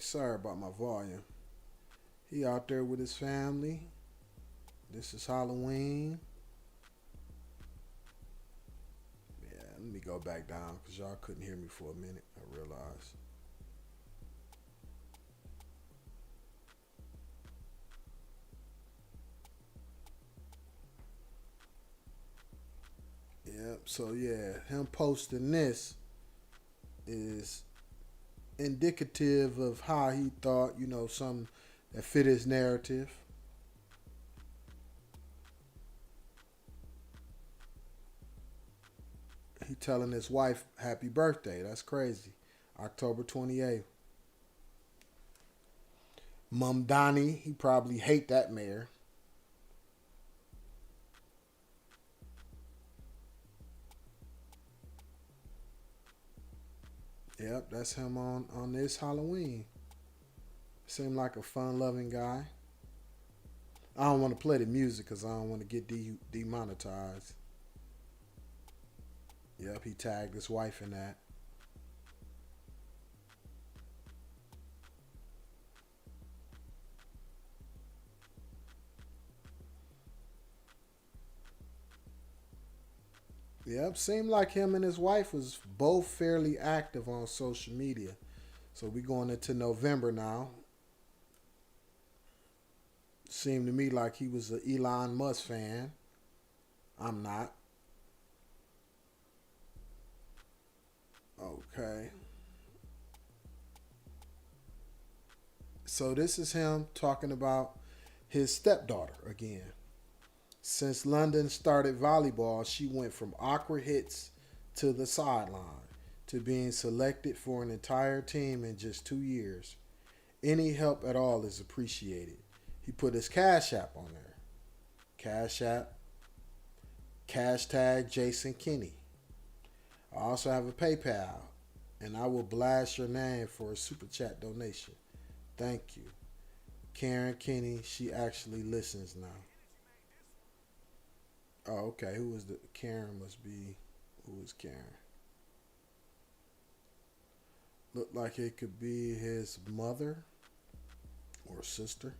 Sorry about my volume. He out there with his family. This is Halloween. Yeah, let me go back down because y'all couldn't hear me for a minute, I realized. Yep, so yeah, him posting this is indicative of how he thought, something that fit his narrative. He telling his wife happy birthday. That's crazy. October 28th. Mum Donnie, he probably hate that mayor. Yep, that's him on this Halloween. Seemed like a fun-loving guy. I don't want to play the music because I don't want to get demonetized. Yep, he tagged his wife in that. Yep, seemed like him and his wife was both fairly active on social media. So we going into November now. Seemed to me like he was an Elon Musk fan. I'm not. Okay. So this is him talking about his stepdaughter again. Since London started volleyball, she went from awkward hits to the sideline to being selected for an entire team in just 2 years. Any help at all is appreciated. He put his Cash App on there. Cash App. Hashtag Jason Kinney. I also have a PayPal, and I will blast your name for a super chat donation. Thank you. Karen Kinney, she actually listens now. Oh, okay. Who was the Karen? Must be who is Karen? Looked like it could be his mother or sister.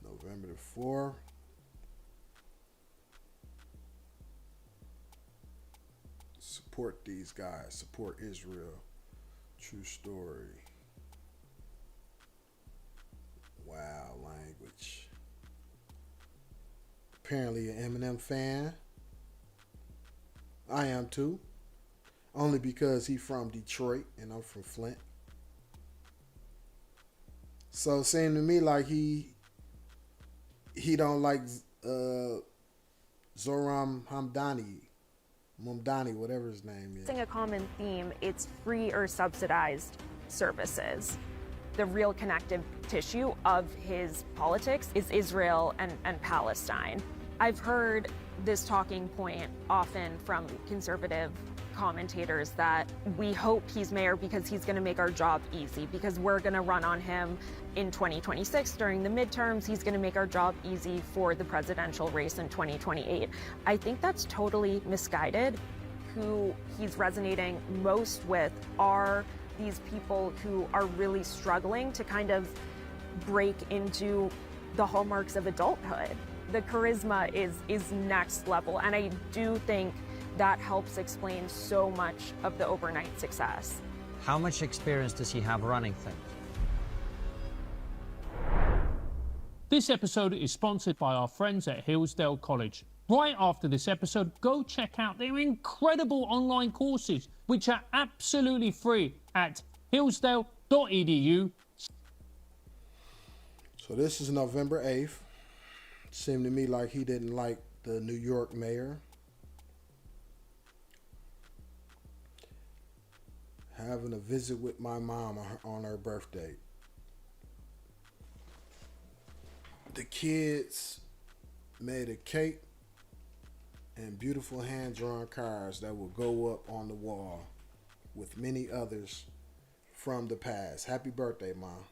November the 4th. Support these guys. Support Israel. True story. Wow, language. Apparently an Eminem fan. I am too. Only because he's from Detroit and I'm from Flint. So it seemed to me like he don't like Zohran Mamdani, whatever his name is. A common theme, it's free or subsidized services. The real connective tissue of his politics is Israel and Palestine. I've heard this talking point often from conservative commentators that we hope he's mayor because he's going to make our job easy, because we're going to run on him in 2026 during the midterms. He's going to make our job easy for the presidential race in 2028. I think that's totally misguided. Who he's resonating most with are these people who are really struggling to kind of break into the hallmarks of adulthood. The charisma is next level, and I do think that helps explain so much of the overnight success. How much experience does he have running things? This episode is sponsored by our friends at Hillsdale College. Right after this episode, go check out their incredible online courses, which are absolutely free at hillsdale.edu. So this is November 8th. Seemed to me like he didn't like the New York mayor. Having a visit with my mom on her birthday. The kids made a cake and beautiful hand-drawn cards that will go up on the wall with many others from the past. Happy birthday, Mom.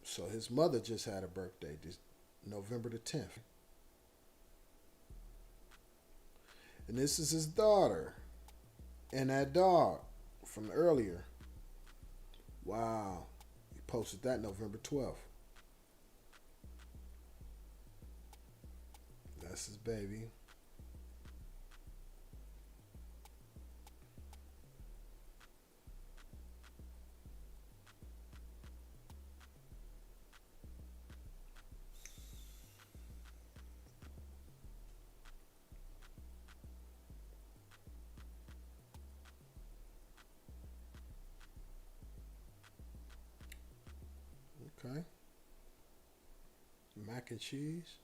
So his mother just had a birthday, this November the 10th. And this is his daughter and that dog. from earlier. Wow. He posted that November 12th. That's his baby. Okay. Mac and cheese.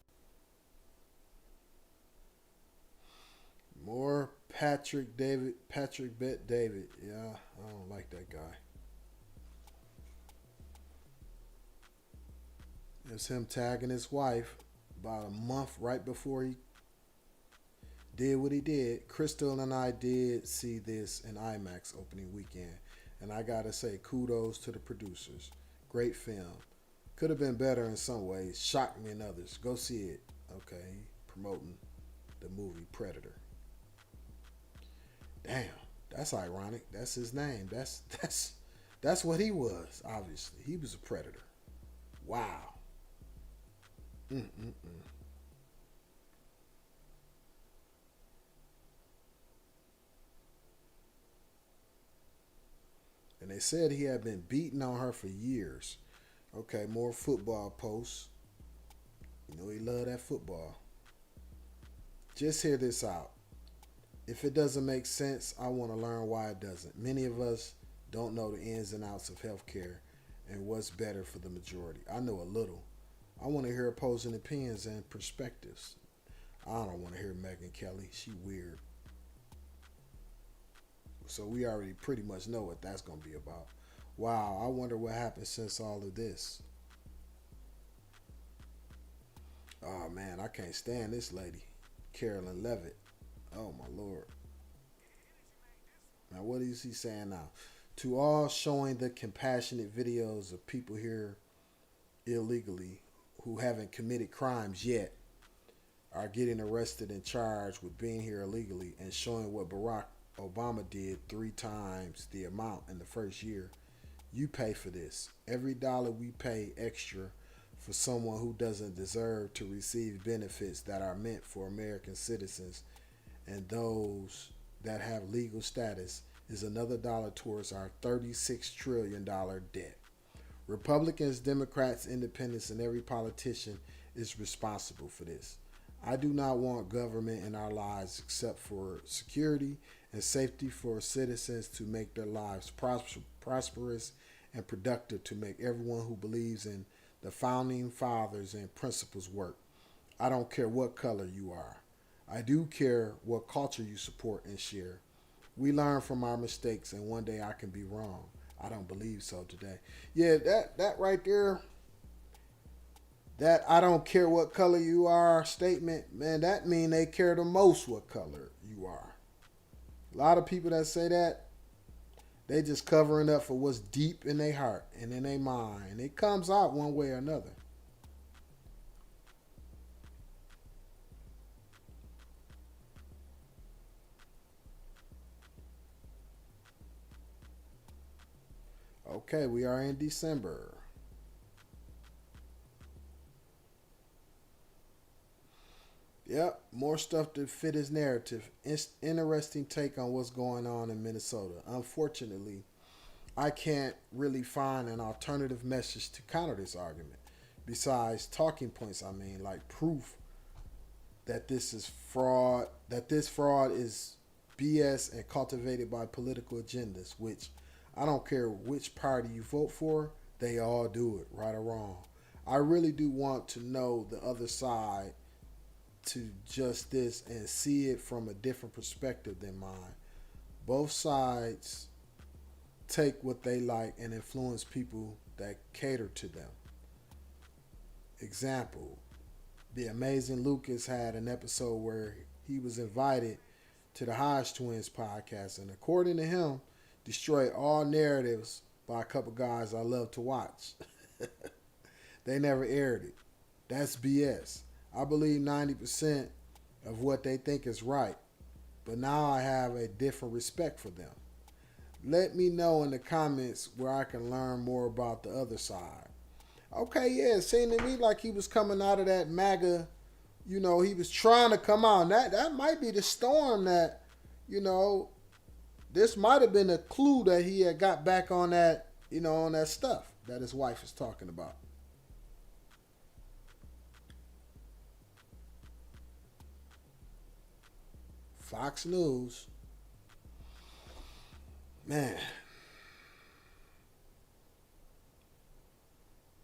More Patrick Bet David. Yeah, I don't like that guy. It's him tagging his wife about a month right before he did what he did. Crystal and I did see this in IMAX opening weekend, and I gotta say kudos to the producers. Great film. Could have been better in some ways. Shocked me in others. Go see it. Okay, promoting the movie Predator. Damn, that's ironic. That's his name. That's what he was. Obviously, he was a predator. Wow. Mm-mm-mm. And they said he had been beating on her for years. Okay, more football posts. You know he loved that football. Just hear this out. If it doesn't make sense, I want to learn why it doesn't. Many of us don't know the ins and outs of healthcare and what's better for the majority. I know a little. I want to hear opposing opinions and perspectives. I don't want to hear Megyn Kelly. She weird. So we already pretty much know what that's going to be about. Wow, I wonder what happened since all of this. Oh man, I can't stand this lady, Carolyn Levitt. Oh my Lord. Now what is he saying now? To all showing the compassionate videos of people here illegally who haven't committed crimes yet are getting arrested and charged with being here illegally and showing what Barack Obama did 3 times the amount in the first year. You pay for this. Every dollar we pay extra for someone who doesn't deserve to receive benefits that are meant for American citizens and those that have legal status is another dollar towards our $36 trillion debt. Republicans, Democrats, independents, and every politician is responsible for this. I do not want government in our lives except for security and safety for citizens to make their lives prosperous and productive, to make everyone who believes in the founding fathers and principles work. I don't care what color you are. I do care what culture you support and share. We learn from our mistakes, and one day I can be wrong. I don't believe so today. Yeah, that right there, that I don't care what color you are statement, man, that mean they care the most what color you are. A lot of people that say that, they just covering up for what's deep in their heart and in their mind. It comes out one way or another. Okay, we are in December. Yep, more stuff to fit his narrative. Interesting take on what's going on in Minnesota. Unfortunately, I can't really find an alternative message to counter this argument. Besides talking points, like proof that this is fraud, that this fraud is BS and cultivated by political agendas, which I don't care which party you vote for, they all do it, right or wrong. I really do want to know the other side to just this and see it from a different perspective than mine. Both sides take what they like and influence people that cater to them. Example, the Amazing Lucas had an episode where he was invited to the Hodge Twins podcast, and according to him, destroyed all narratives by a couple guys I love to watch. They never aired it. That's BS. I believe 90% of what they think is right, but now I have a different respect for them. Let me know in the comments where I can learn more about the other side. Okay, yeah, it seemed to me like he was coming out of that MAGA, you know, he was trying to come out. And that might be the storm that, you know, this might have been a clue that he had got back on that, you know, on that stuff that his wife is talking about. Fox News. Man.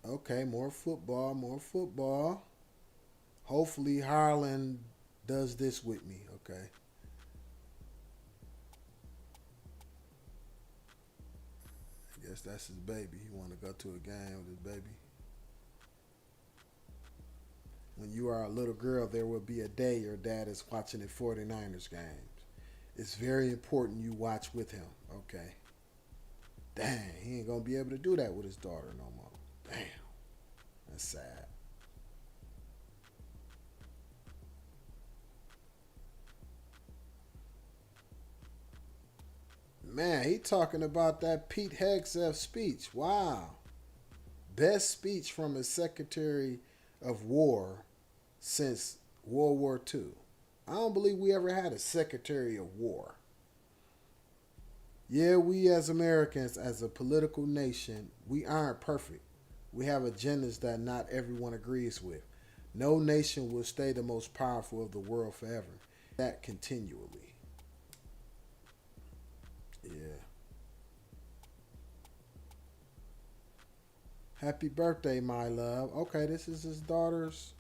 Okay, more football. Hopefully Harlan does this with me, okay? I guess that's his baby. He want to go to a game with his baby. When you are a little girl, there will be a day your dad is watching the 49ers games. It's very important you watch with him, okay? Dang, he ain't going to be able to do that with his daughter no more. Damn, that's sad. Man, he talking about that Pete Hegseth speech. Wow. Best speech from a Secretary of War since World War II. I don't believe we ever had a Secretary of War. Yeah, we as Americans, as a political nation, we aren't perfect. We have agendas that not everyone agrees with. No nation will stay the most powerful of the world forever. That continually. Yeah. Happy birthday, my love. Okay, this is his daughter's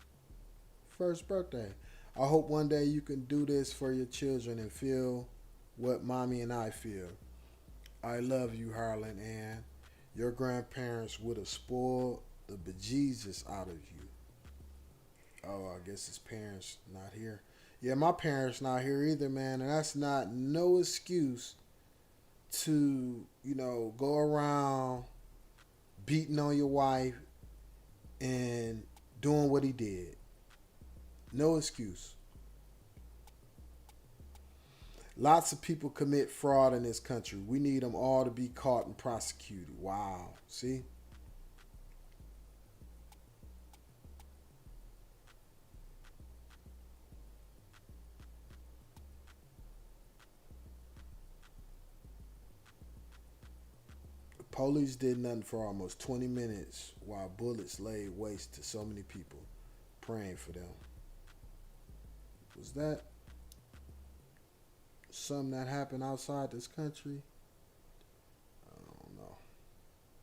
first birthday. I hope one day you can do this for your children and feel what mommy and I feel. I love you, Harlan Ann. Your grandparents would have spoiled the bejesus out of you. Oh, I guess his parents not here. Yeah, my parents not here either, man. And that's not no excuse to, you know, go around beating on your wife and doing what he did. No excuse. Lots of people commit fraud in this country. We need them all to be caught and prosecuted. Wow. See? The police did nothing for almost 20 minutes while bullets laid waste to so many people, praying for them. Was that something that happened outside this country? I don't know.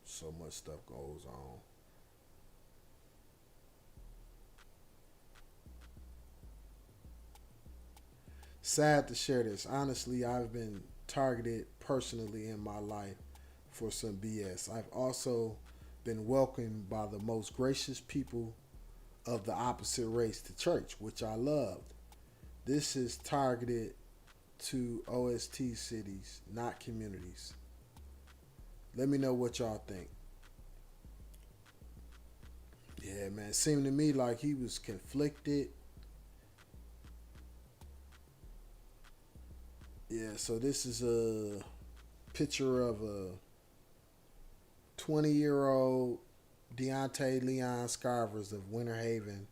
So much stuff goes on. Sad to share this. Honestly, I've been targeted personally in my life for some BS. I've also been welcomed by the most gracious people of the opposite race to church, which I loved. This is targeted to OST cities, not communities. Let me know what y'all think. Yeah, man, it seemed to me like he was conflicted. Yeah, so this is a picture of a 20-year-old Deontay Leon Scarvers of Winter Haven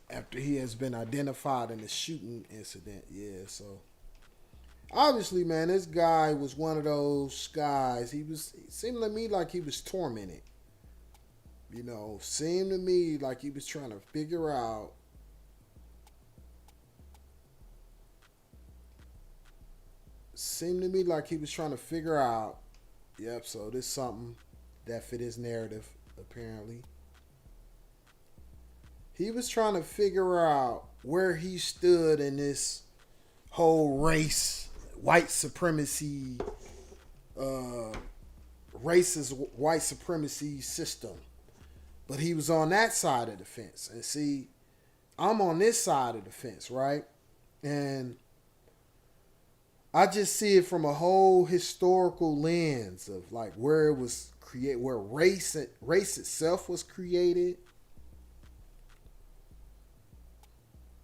after he has been identified in the shooting incident. Yeah, so obviously, man, this guy was one of those guys. It seemed to me like he was tormented. You know, seemed to me like he was trying to figure out yep, so this is something that fit his narrative, apparently. He was trying to figure out where he stood in this whole race, white supremacy, racist white supremacy system. But he was on that side of the fence. And see, I'm on this side of the fence, right? And I just see it from a whole historical lens of like where it was created, where race itself was created.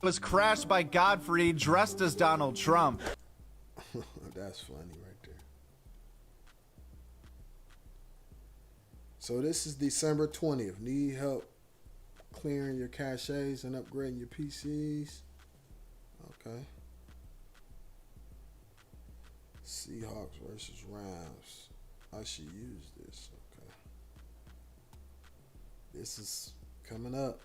Was crashed by Godfrey dressed as Donald Trump. That's funny right there. So this is December 20th. Need help clearing your caches and upgrading your PCs? Okay. Seahawks versus Rams. I should use this. Okay. This is coming up.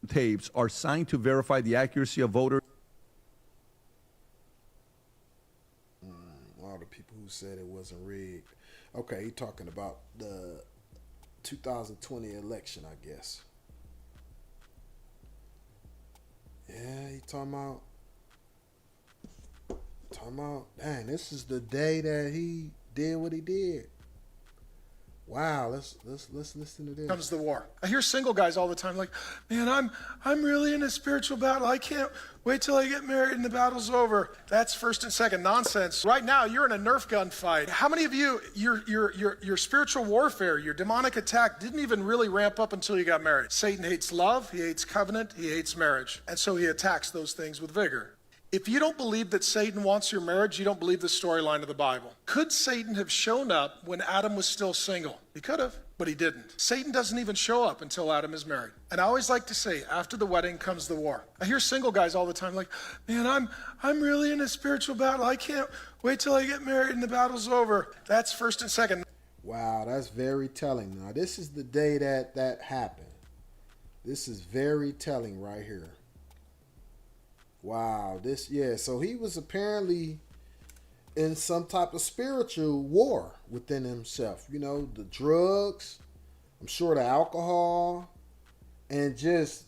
Tapes are signed to verify the accuracy of voters. All the people who said it wasn't rigged. Okay, he talking about the 2020 election, I guess. Yeah, he talking about, dang, this is the day that he did what he did. Wow, let's listen to this. Comes the war. I hear single guys all the time like, man, I'm really in a spiritual battle. I can't wait till I get married and the battle's over. That's first and second nonsense. Right now, you're in a Nerf gun fight. How many of you, your spiritual warfare, your demonic attack didn't even really ramp up until you got married? Satan hates love, he hates covenant, he hates marriage. And so he attacks those things with vigor. If you don't believe that Satan wants your marriage, you don't believe the storyline of the Bible. Could Satan have shown up when Adam was still single? He could have, but he didn't. Satan doesn't even show up until Adam is married. And I always like to say, after the wedding comes the war. I hear single guys all the time like, man, I'm really in a spiritual battle. I can't wait till I get married and the battle's over. That's first and second. Wow, that's very telling. Now, this is the day that happened. This is very telling right here. Wow, so he was apparently in some type of spiritual war within himself. You know, the drugs, I'm sure the alcohol, and just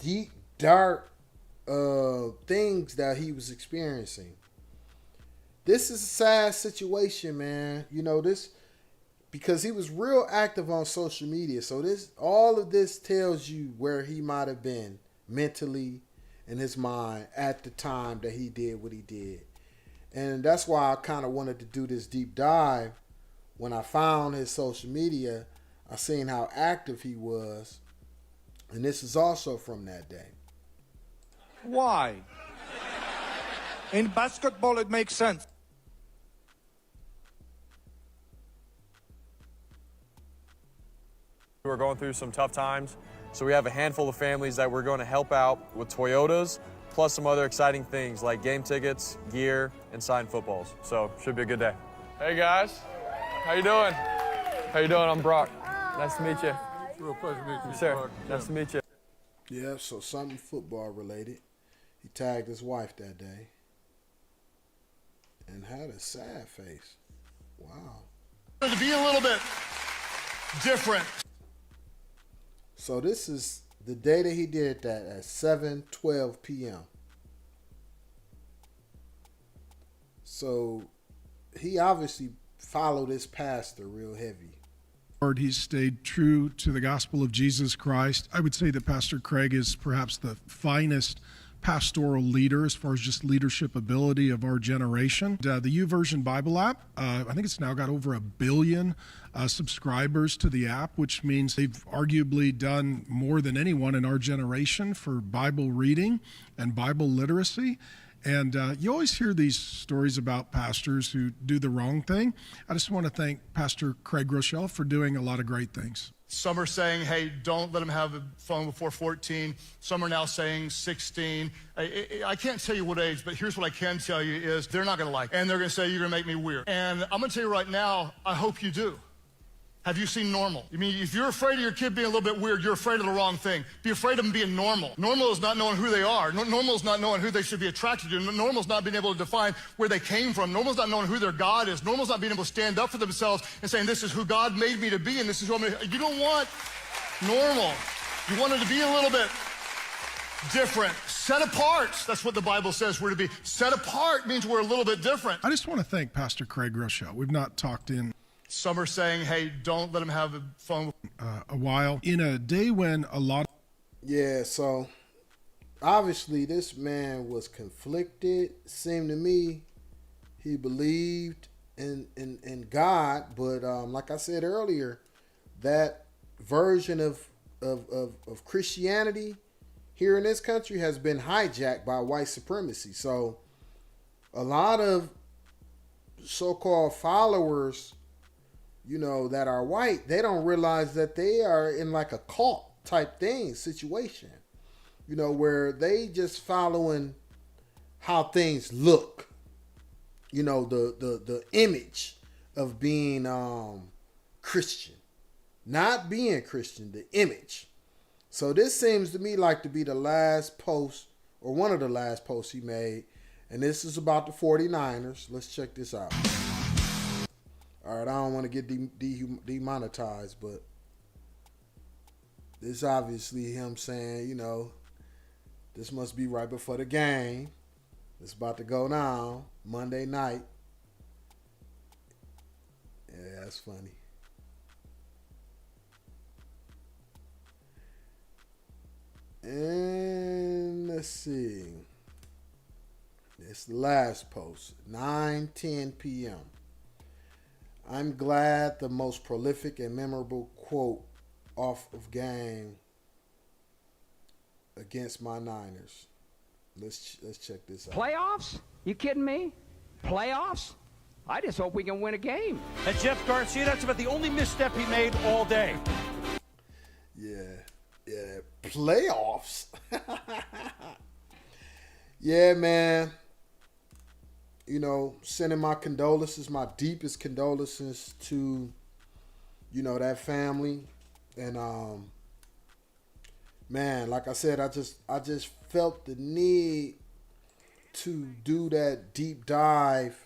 deep, dark things that he was experiencing. This is a sad situation, man. You know, this, because he was real active on social media. So all of this tells you where he might have been mentally, in his mind at the time that he did what he did. And that's why I kind of wanted to do this deep dive. When I found his social media, I seen how active he was. And this is also from that day. Why? In basketball, it makes sense. We're going through some tough times. So we have a handful of families that we're going to help out with Toyotas, plus some other exciting things like game tickets, gear, and signed footballs. So should be a good day. Hey guys, how you doing? How you doing? I'm Brock. Nice to meet you. It's a real pleasure to meet you, sir. Brock. Nice to meet you. Yeah, so something football related. He tagged his wife that day and had a sad face. Wow. To be a little bit different. So this is the day that he did that at 7:12 p.m. So he obviously followed his pastor real heavy. He's stayed true to the gospel of Jesus Christ. I would say that Pastor Craig is perhaps the finest pastoral leader as far as just leadership ability of our generation. The YouVersion Bible app, I think it's now got over 1 billion subscribers to the app, which means they've arguably done more than anyone in our generation for Bible reading and Bible literacy. And you always hear these stories about pastors who do the wrong thing. I just want to thank Pastor Craig Rochelle for doing a lot of great things. Some are saying, hey, don't let them have a phone before 14. Some are now saying 16. I can't tell you what age, but here's what I can tell you is they're not going to like it. And they're going to say, you're going to make me weird. And I'm going to tell you right now, I hope you do. Have you seen normal? I mean, if you're afraid of your kid being a little bit weird, you're afraid of the wrong thing. Be afraid of them being normal. Normal is not knowing who they are. Normal is not knowing who they should be attracted to. Normal is not being able to define where they came from. Normal is not knowing who their God is. Normal is not being able to stand up for themselves and saying, this is who God made me to be, and this is who I'm going to. You don't want normal. You want it to be a little bit different. Set apart. That's what the Bible says we're to be. Set apart means we're a little bit different. I just want to thank Pastor Craig Rochelle. We've not talked in some are saying, hey, don't let them have a phone. A while. In a day when a lot. Yeah, so obviously this man was conflicted. Seemed to me he believed in God, but like I said earlier, that version of Christianity here in this country has been hijacked by white supremacy. So a lot of so-called followers, you know, that are white, they don't realize that they are in like a cult type thing situation, you know, where they just following how things look, you know, the image of being Christian, not being Christian, the image. So this seems to me like to be the last post, or one of the last posts he made, and this is about the 49ers. Let's check this out. All right, I don't want to get demonetized, but this is obviously him saying, you know, this must be right before the game. It's about to go down Monday night. Yeah, that's funny. And let's see. It's the last post, 9:10 p.m. I'm glad the most prolific and memorable quote off of game against my Niners. Let's check this out. Playoffs? You kidding me? Playoffs? I just hope we can win a game. And Jeff Garcia, that's about the only misstep he made all day. Yeah, playoffs. Yeah, man. You know, sending my condolences, my deepest condolences to, you know, that family. And man, like I said, I just felt the need to do that deep dive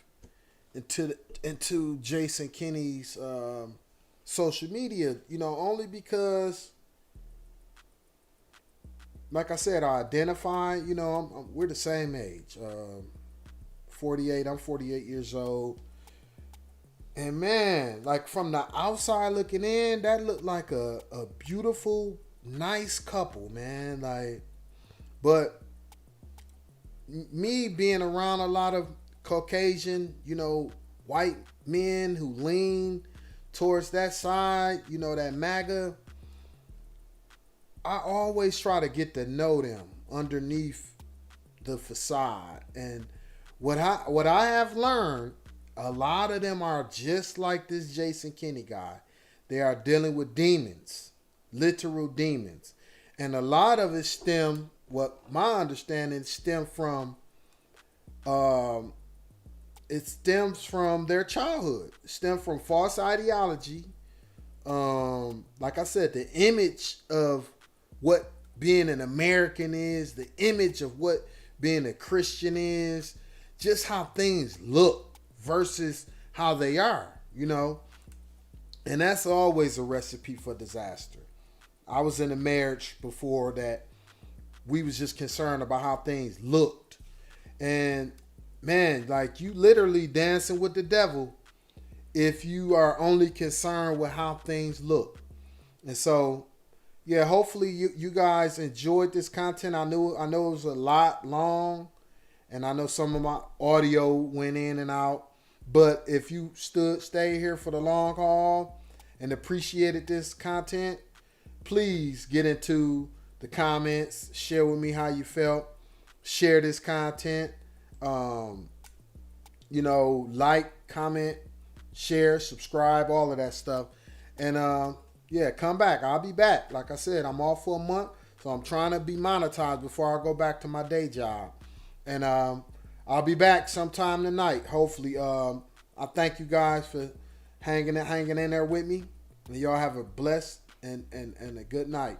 into Jason Kinney's social media, you know, only because, like I said, I identify, you know, we're the same age. 48, I'm 48 years old. And man, like from the outside looking in, that looked like a beautiful, nice couple, man. Like, but me being around a lot of Caucasian, you know, white men who lean towards that side, you know, that MAGA, I always try to get to know them underneath the facade. And what I have learned, a lot of them are just like this Jason Kinney guy. They are dealing with demons, literal demons. And a lot of it what my understanding stem from, it stems from their childhood. It stems from false ideology. Like I said, the image of what being an American is, the image of what being a Christian is, just how things look versus how they are, you know. And that's always a recipe for disaster. I was in a marriage before that we was just concerned about how things looked. And man, like you literally dancing with the devil if you are only concerned with how things look. And so, yeah, hopefully you guys enjoyed this content. I know it was a lot long, and I know some of my audio went in and out. But if you stay here for the long haul and appreciated this content, please get into the comments, share with me how you felt, share this content, you know, like, comment, share, subscribe, all of that stuff. And yeah, come back. I'll be back. Like I said, I'm off for a month, so I'm trying to be monetized before I go back to my day job. And I'll be back sometime tonight, hopefully. I thank you guys for hanging in there with me. And y'all have a blessed and a good night.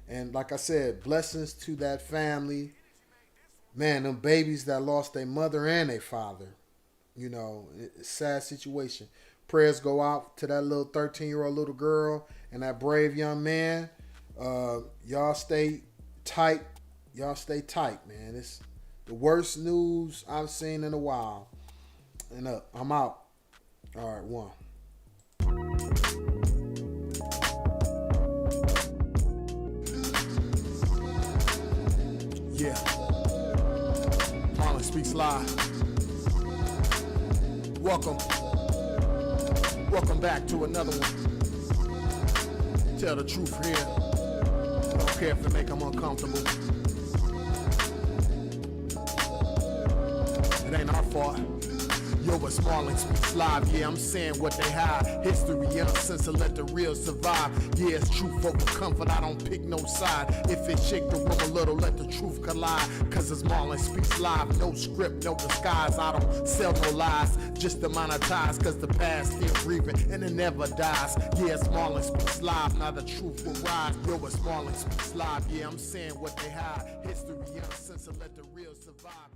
And like I said, blessings to that family. Man, them babies that lost their mother and their father. You know, it's a sad situation. Prayers go out to that little 13-year-old little girl and that brave young man. Y'all stay tight. Y'all stay tight, man. It's the worst news I've seen in a while. And I'm out. All right, one. Yeah. Marlon Speaks Live. Welcome back to another one. Tell the truth here. Don't care if it make them uncomfortable. It ain't our fault. Yo, it's Marlon Speaks Live. Yeah, I'm saying what they hide. History uncensored, let the real survive. Yeah, it's truth over comfort, I don't pick no side. If it shake the room a little, let the truth collide. Cause it's Marlon Speaks Live. No script, no disguise. I don't sell no lies, just to monetize. Cause the past still breathing and it never dies. Yeah, it's Marlon Speaks Live. Now the truth will rise. Yo, it's Marlon Speaks Live. Yeah, I'm saying what they hide. History uncensored, let the real survive.